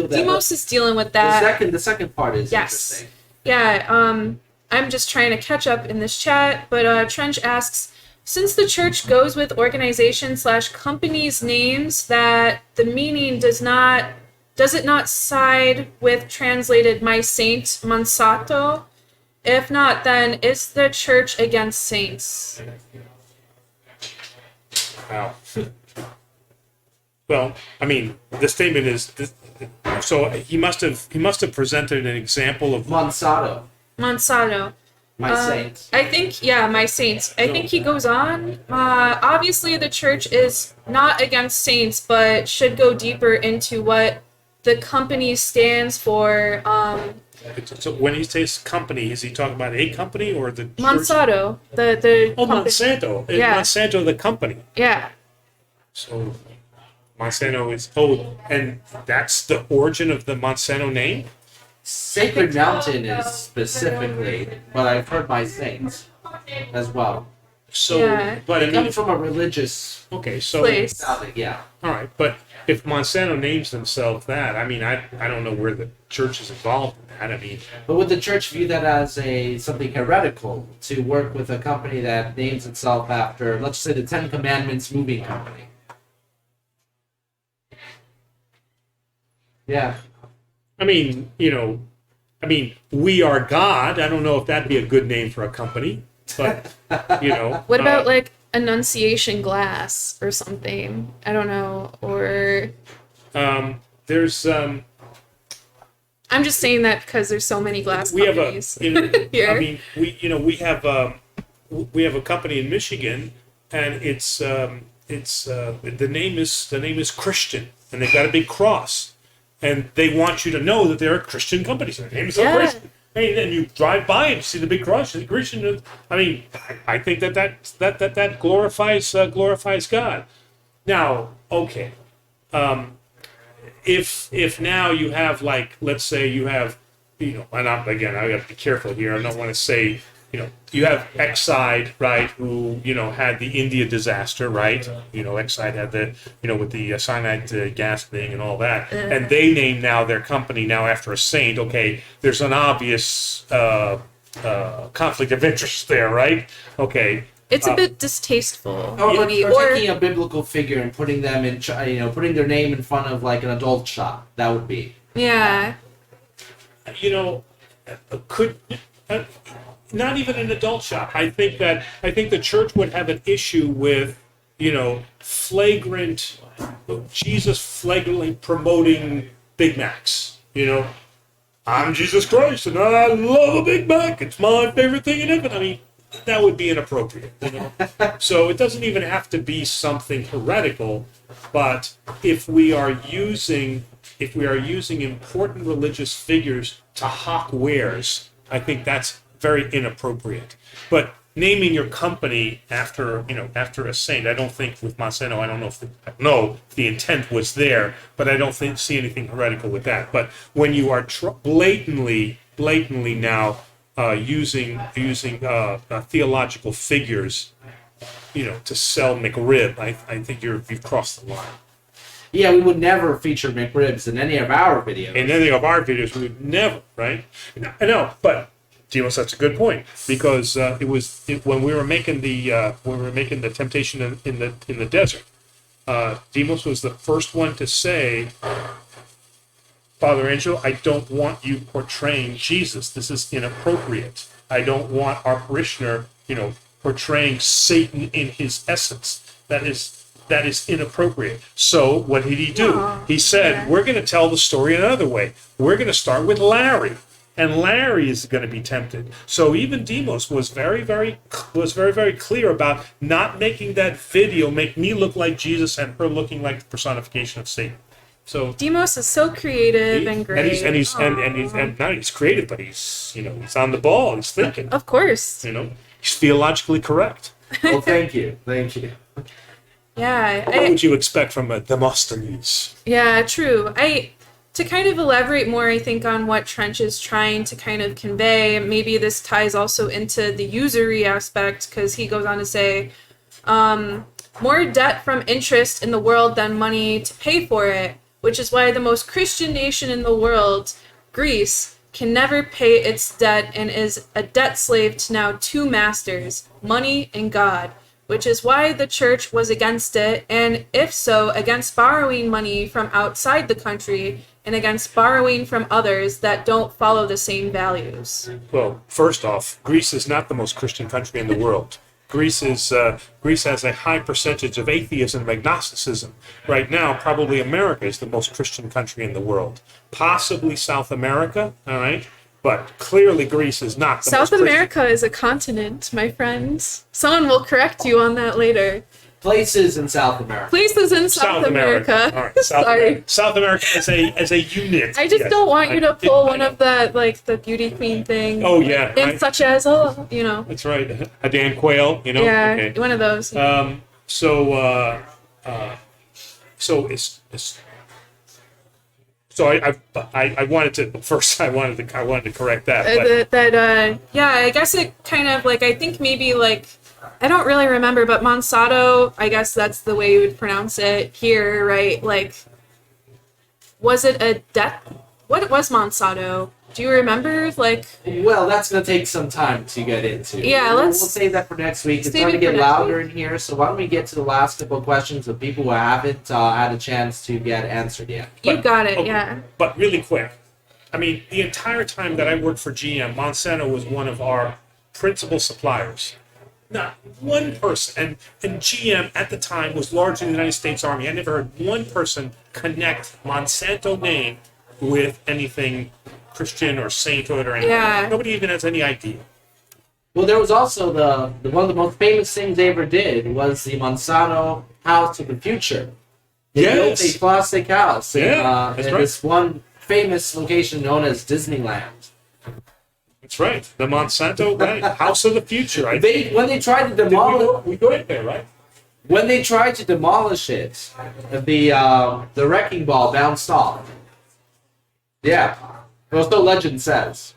Demos is dealing with that. The second part is yes. interesting. Yeah, I'm just trying to catch up in this chat, but Trench asks, since the church goes with organization/companies names that the meaning does it not side with translated my saint Monsanto? If not, then is the church against saints? Wow. Well, I mean, the statement is so he must have presented an example of Monsanto. My saints. I think, my saints. I think he goes on. Obviously, the church is not against saints, but should go deeper into what the company stands for. So when he says company, is he talking about a company or the church? Monsanto, the Monsanto. Yeah. Monsanto, the company. Yeah. So Monsanto is and that's the origin of the Monsanto name. Sacred Mountain is specifically, but I've heard by saints as well. So, Yeah. but I It mean, comes from a religious okay, so Place. yeah. all right, but if Monsanto names themselves that, I mean, I don't know where the church is involved in that. I mean, But would the church view that as something heretical to work with a company that names itself after, let's say, the Ten Commandments moving company? Yeah. I mean, we are God. I don't know if that'd be a good name for a company, but What about like Annunciation Glass or something? I don't know. Or there's I'm just saying that because there's so many glass we have a companies I here. mean we have a company in Michigan, and it's the name is Christian, and they've got a big cross, and they want you to know that they're a Christian company. So their name is Yeah. Christian. And then you drive by and see the big cross, and Christian. I mean, I think that glorifies God. Now, okay, if now you have, like, let's say you have, and I got to be careful here. I don't want to say, you have Exide, right, who, had the India disaster, right? Exide had the, with the cyanide gas thing and all that. And they name now their company now after a saint. Okay, there's an obvious conflict of interest there, right? Okay. It's a bit distasteful, Or maybe. taking a biblical figure and putting them in, putting their name in front of like an adult shop. That would be. Yeah. Could not even an adult shop. I think the church would have an issue with, flagrant Jesus flagrantly promoting Big Macs. I'm Jesus Christ and I love a Big Mac. It's my favorite thing in heaven. I mean, that would be inappropriate. So it doesn't even have to be something heretical, but if we are using important religious figures to hawk wares, I think that's very inappropriate. But naming your company after a saint, I don't think with Monsanto, I don't know if the intent was there, but I don't see anything heretical with that. But when you are blatantly now using theological figures, to sell McRib, I think you've crossed the line. Yeah, we would never feature McRibs in any of our videos. In any of our videos, we would never, right? I know, but Demos, that's a good point, because when we were making the temptation in the desert, Demos was the first one to say, Father Angelo, I don't want you portraying Jesus. This is inappropriate. I don't want our parishioner, portraying Satan in his essence. That is inappropriate. So what did he do? He said, we're going to tell the story another way. We're going to start with Larry. And Larry is going to be tempted. So even Demos was very, very clear about not making that video make me look like Jesus and her looking like the personification of Satan. So Demos is so creative and great. And not he's creative, but he's on the ball. He's thinking. Of course. He's theologically correct. Well, thank you. Yeah. What would you expect from a Demosthenes? Yeah, true. To kind of elaborate more, I think, on what Trench is trying to kind of convey, maybe this ties also into the usury aspect, because he goes on to say, more debt from interest in the world than money to pay for it, which is why the most Christian nation in the world, Greece, can never pay its debt and is a debt slave to now two masters, money and God, which is why the church was against it, and if so, against borrowing money from outside the country and against borrowing from others that don't follow the same values. Well, first off, Greece is not the most Christian country in the world. Greece has a high percentage of atheism and agnosticism. Right now, probably America is the most Christian country in the world. Possibly South America, all right? But clearly Greece is not the most South America is a continent, my friends. Someone will correct you on that later. Places in South America. Places in South America. All right, Sorry. South America as a unit. I just don't want you to pull one of the, like, the beauty queen thing. Oh, yeah. And Right. such as, That's right. A Dan Quayle, Yeah, Okay. one of those. So so I wanted to first I wanted to correct that. But yeah, I guess it kind of like, I think maybe like, I don't really remember, but Monsanto, I guess that's the way you would pronounce it here, right? Like, was it a death? What was Monsanto? Do you remember? Like, well, that's gonna take some time to get into. Yeah, we'll let's save that for next week. It's save starting to it for get next louder week. in here, so why don't we get to the last couple of questions of people who haven't had a chance to get answered yet? You got it, okay, yeah. But really quick, I mean, the entire time that I worked for GM, Monsanto was one of our principal suppliers. Not one person, and GM at the time was largely the United States Army. I never heard one person connect Monsanto name with anything Christian or sainthood or anything. Yeah. Nobody even has any idea. Well, there was also the one of the most famous things they ever did was the Monsanto House of the Future. They built a plastic house in this one famous location known as Disneyland. That's right. The Monsanto House of the Future. When they tried to demolish, we go in there, right? when they tried to demolish it, the wrecking ball bounced off. Yeah, well, so legend says.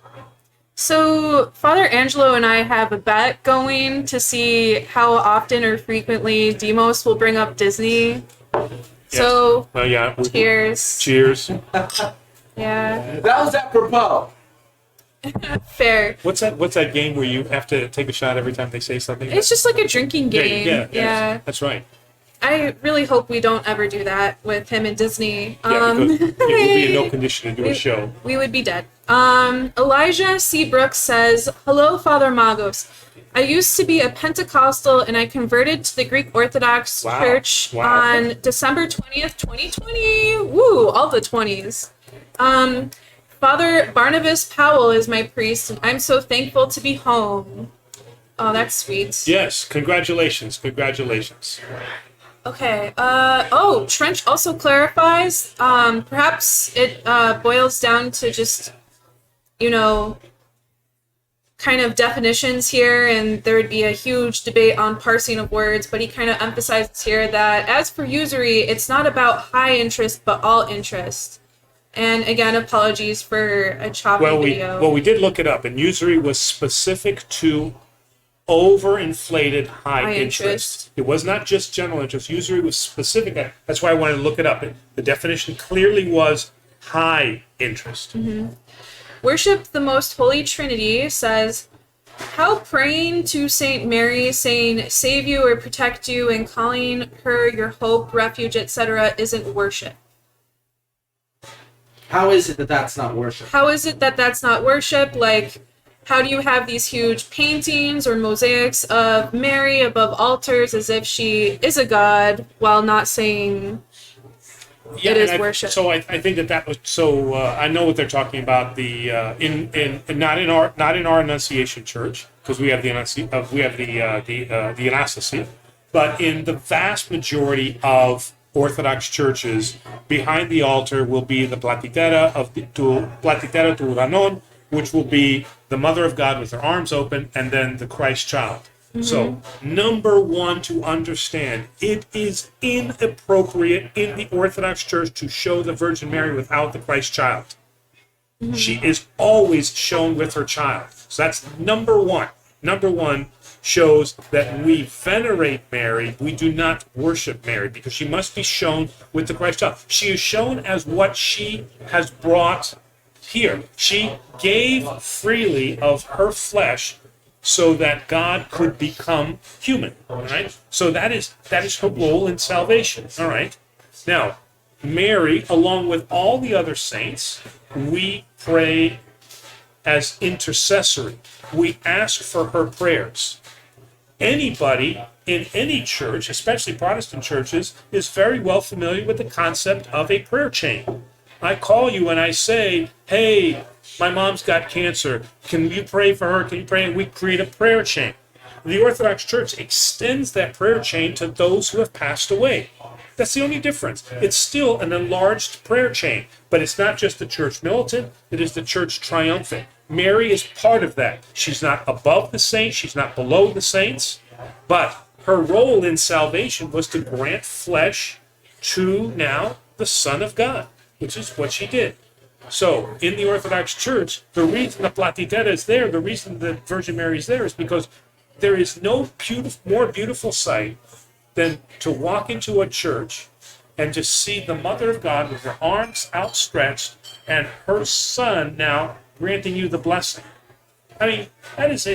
So Father Angelo and I have a bet going to see how often or frequently Demos will bring up Disney. So, yeah. cheers. Cheers. Yeah. That was apropos. Fair. What's that game where you have to take a shot every time they say something? It's just like a drinking game. Yeah. That's right. I really hope we don't ever do that with him and Disney. Yeah, because it would be in no condition to do a show. We would be dead. Elijah C. Brooks says, "Hello, Father Maggos. I used to be a Pentecostal and I converted to the Greek Orthodox Church on December 20th, 2020. Woo, all the 20s. Father Barnabas Powell is my priest and I'm so thankful to be home." Oh, that's sweet. Yes, congratulations. Okay. Trench also clarifies. Perhaps it boils down to just, kind of definitions here, and there would be a huge debate on parsing of words, but he kind of emphasizes here that as for usury, it's not about high interest, but all interest. And again, apologies for a choppy video. We did look it up, and usury was specific to overinflated high interest. It was not just general interest. Usury was specific. That's why I wanted to look it up. The definition clearly was high interest. Mm-hmm. Worship the Most Holy Trinity says, how praying to Saint Mary, saying save you or protect you, and calling her your hope, refuge, etc. isn't worship? How is it that that's not worship? How is it that that's not worship? Like, how do you have these huge paintings or mosaics of Mary above altars as if she is a god while not saying it is worship? So I think that was so. I know what they're talking about. The not in our Annunciation Church, because we have the Annunciation, but in the vast majority of Orthodox churches, behind the altar will be the Platitera tu Uranon, which will be the Mother of God with her arms open, and then the Christ child. Mm-hmm. So, number one to understand, it is inappropriate in the Orthodox Church to show the Virgin Mary without the Christ child. Mm-hmm. She is always shown with her child. So that's number one. Number one shows that we venerate Mary, we do not worship Mary, because she must be shown with the Christ child. She is shown as what she has brought here. She gave freely of her flesh so that God could become human. All right? So that is her role in salvation. All right? Now, Mary, along with all the other saints, we pray as intercessory. We ask for her prayers. Anybody in any church, especially Protestant churches, is very well familiar with the concept of a prayer chain. I call you and I say, hey, my mom's got cancer. Can you pray for her? Can you pray? And we create a prayer chain. The Orthodox Church extends that prayer chain to those who have passed away. That's the only difference. It's still an enlarged prayer chain, but it's not just the church militant, it is the church triumphant. Mary is part of that. She's not above the saints, she's not below the saints, but her role in salvation was to grant flesh to now the Son of God, which is what she did. So in the Orthodox Church, the reason the Platitera is there, the reason the Virgin Mary is there is because there is no more beautiful sight than to walk into a church and to see the Mother of God with her arms outstretched and her Son now granting you the blessing. I mean, that is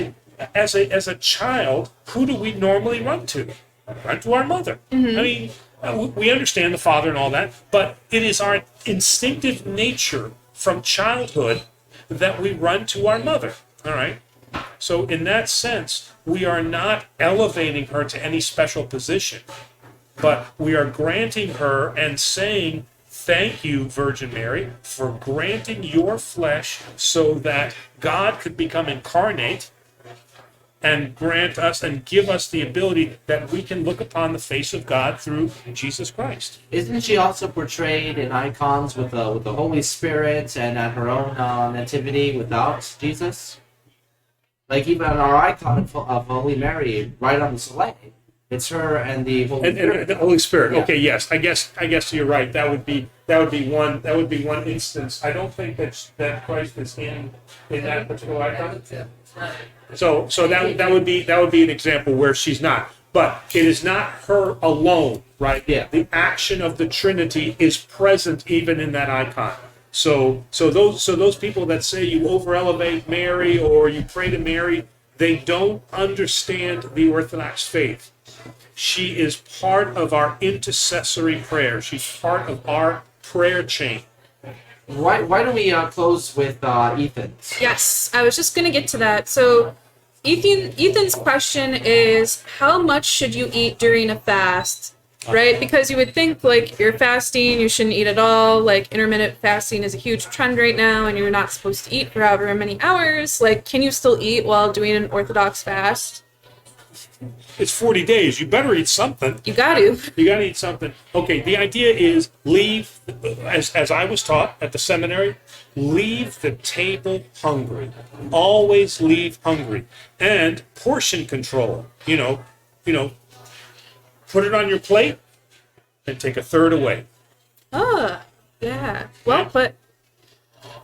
as a child, who do we normally run to? Run to our mother. I mean, we understand the Father and all that, but it is our instinctive nature from childhood that we run to our mother. All right? So in that sense, we are not elevating her to any special position, but we are granting her and saying, thank you, Virgin Mary, for granting your flesh so that God could become incarnate and grant us and give us the ability that we can look upon the face of God through Jesus Christ. Isn't she also portrayed in icons with the Holy Spirit and at her own nativity without Jesus? Like even our icon of Holy Mary, right on the sleigh, it's her and the Holy Spirit. And the Holy Spirit. Yeah. Okay, yes, I guess you're right. That would be one instance. I don't think that Christ is in that particular icon. So that would be an example where she's not. But it is not her alone, right? Yeah. The action of the Trinity is present even in that icon. So those people that say you over-elevate Mary or you pray to Mary, they don't understand the Orthodox faith. She is part of our intercessory prayer. She's part of our prayer chain. Why don't we close with Ethan? Yes, I was just going to get to that. So Ethan's question is, how much should you eat during a fast? Right? Because you would think, like, you're fasting, you shouldn't eat at all. Like, intermittent fasting is a huge trend right now, and you're not supposed to eat for however many hours. Like, can you still eat while doing an Orthodox fast? It's 40 days. You better eat something. You got to. You got to eat something. Okay, the idea is leave, as I was taught at the seminary, leave the table hungry. Always leave hungry. And portion control. You know, put it on your plate and take a third away. Yeah. Well, but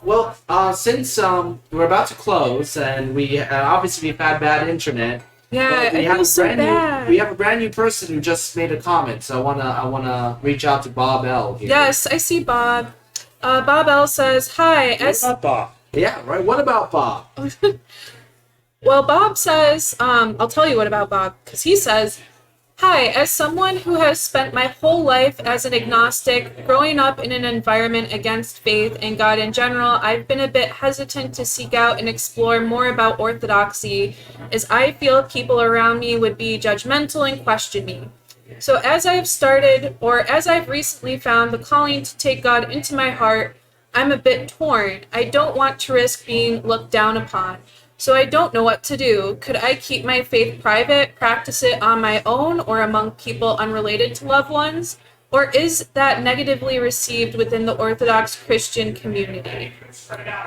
Well, since we're about to close and we obviously we've had bad internet. yeah, We I feel so bad. We have a brand new person who just made a comment, so I wanna reach out to Bob L. here. Yes, I see Bob. Bob L says, hi. What about Bob? Yeah, right. What about Bob? Well, Bob says, I'll tell you what about Bob, because he says, hi, as someone who has spent my whole life as an agnostic, growing up in an environment against faith and God in general, I've been a bit hesitant to seek out and explore more about Orthodoxy, as I feel people around me would be judgmental and question me. So as I've recently found the calling to take God into my heart, I'm a bit torn. I don't want to risk being looked down upon. So I don't know what to do. Could I keep my faith private, practice it on my own or among people unrelated to loved ones? Or is that negatively received within the Orthodox Christian community?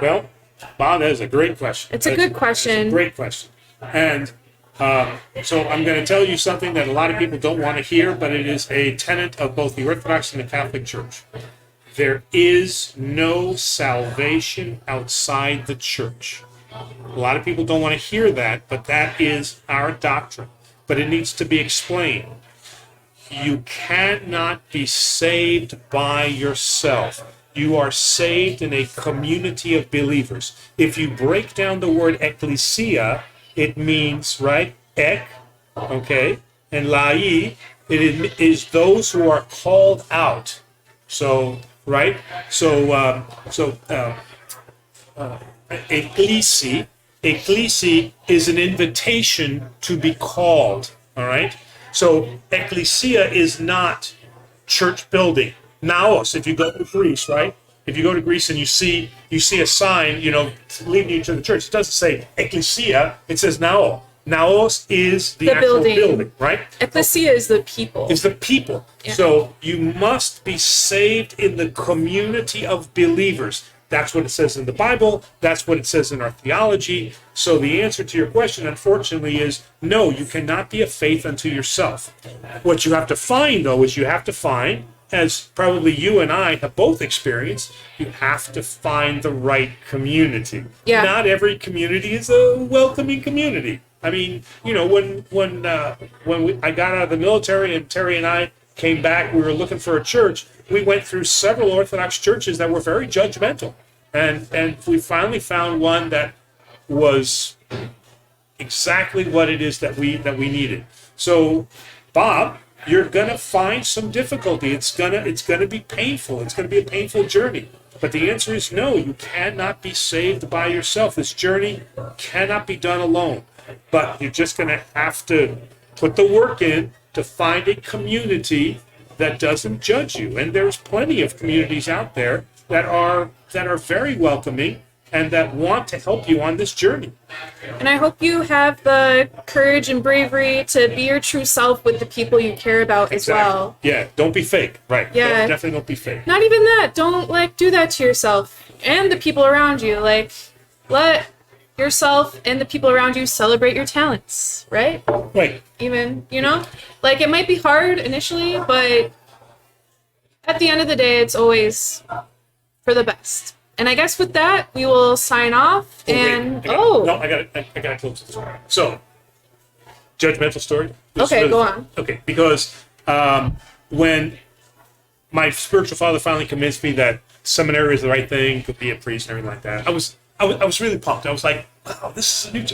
Well, Bob, that is a great question. It's a good question. It's a great question. And so I'm going to tell you something that a lot of people don't want to hear, but it is a tenet of both the Orthodox and the Catholic Church. There is no salvation outside the church. A lot of people don't want to hear that, but that is our doctrine. But it needs to be explained. You cannot be saved by yourself. You are saved in a community of believers. If you break down the word ecclesia, it means, right, ek, okay, and lai, it is those who are called out. So, right, ecclesi is an invitation to be called, all right? So ecclesia is not church building. Naos, if you go to Greece, right? If you go to Greece and you see a sign, leading you to the church, it doesn't say ecclesia, it says nao. Naos is the actual building, right? Ecclesia is the people. It's the people. Yeah. So you must be saved in the community of believers. That's what it says in the Bible. That's what it says in our theology. So the answer to your question, unfortunately, is no, you cannot be a faith unto yourself. What you have to find, though, is you have to find as probably you and I have both experienced, you have to find the right community. Yeah. Not every community is a welcoming community. I mean, you know, when I got out of the military and Terry and I came back, we were looking for a church. We went through several Orthodox churches that were very judgmental, and we finally found one that was exactly what it is that we needed. So, Bob, you're gonna find some difficulty. It's gonna be painful. It's gonna be a painful journey. But the answer is no. You cannot be saved by yourself. This journey cannot be done alone. But you're just gonna have to put the work in to find a community that doesn't judge you. And there's plenty of communities out there that are very welcoming and that want to help you on this journey. And I hope you have the courage and bravery to be your true self with the people you care about as well. Yeah, don't be fake. Right. Yeah. Definitely don't be fake. Not even that. Don't do that to yourself and the people around you. Let yourself and the people around you celebrate your talents, right? Right. Even, it might be hard initially, but at the end of the day, it's always for the best. And I guess with that, we will sign off. I gotta close this. So, judgmental story. Okay, go on. Okay, because when my spiritual father finally convinced me that seminary is the right thing, could be a priest and everything like that, I was really pumped. I was like, wow, this is a new.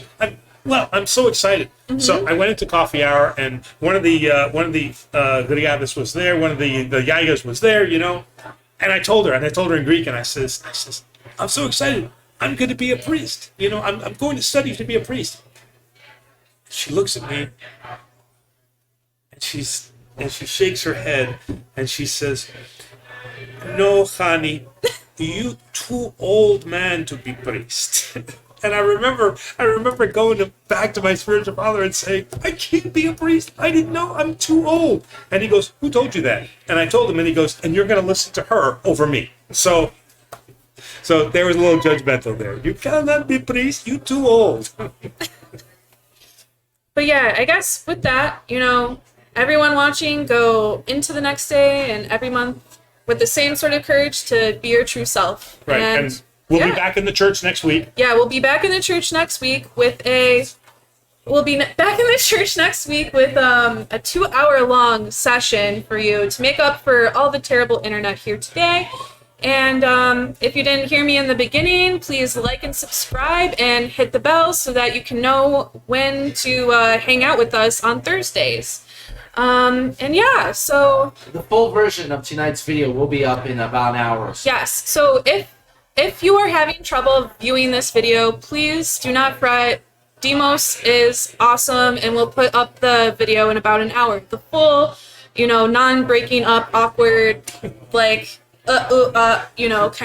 I'm so excited. Mm-hmm. So I went into coffee hour, and one of the Grigadas was there, one of the Yagas was there, And I told her in Greek, and I says, I'm so excited. I'm going to be a priest. I'm going to study to be a priest. She looks at me, and she shakes her head, and she says, no, honey, you too old man to be priest. And I remember going back to my spiritual father and saying, I can't be a priest. I didn't know. I'm too old. And he goes, who told you that? And I told him, and he goes, and you're going to listen to her over me. So there was a little judgmental there. You cannot be a priest. You too old. But yeah, I guess with that, everyone watching, go into the next day and every month with the same sort of courage to be your true self. Right. And we'll be back in the church next week. Yeah, we'll be back in the church next week with a 2-hour-long session for you to make up for all the terrible internet here today. And if you didn't hear me in the beginning, please like and subscribe and hit the bell so that you can know when to hang out with us on Thursdays. So the full version of tonight's video will be up in about an hour or so. Yes, so if you are having trouble viewing this video, please do not fret. Demos is awesome, and we'll put up the video in about an hour. The full, non-breaking up, awkward, kind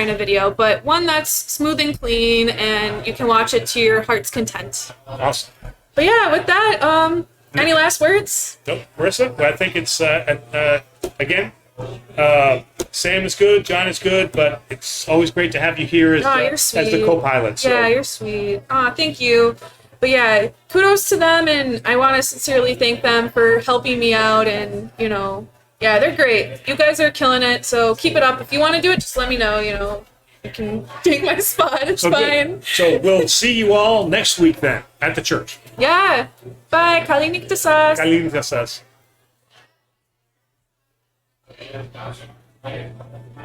of video, but one that's smooth and clean, and you can watch it to your heart's content. Awesome. But yeah, with that, any last words? Nope. Marissa, I think it's, again, Sam is good, John is good, but it's always great to have you here as the co-pilot. So. Yeah, you're sweet. Thank you. But yeah, kudos to them, and I want to sincerely thank them for helping me out, and, yeah, they're great. You guys are killing it, so keep it up. If you want to do it, just let me know, You can take my spot, it's fine. Good. So we'll see you all next week then, at the church. Yeah. Bye. Kalinik tasas. Kalinik tasas.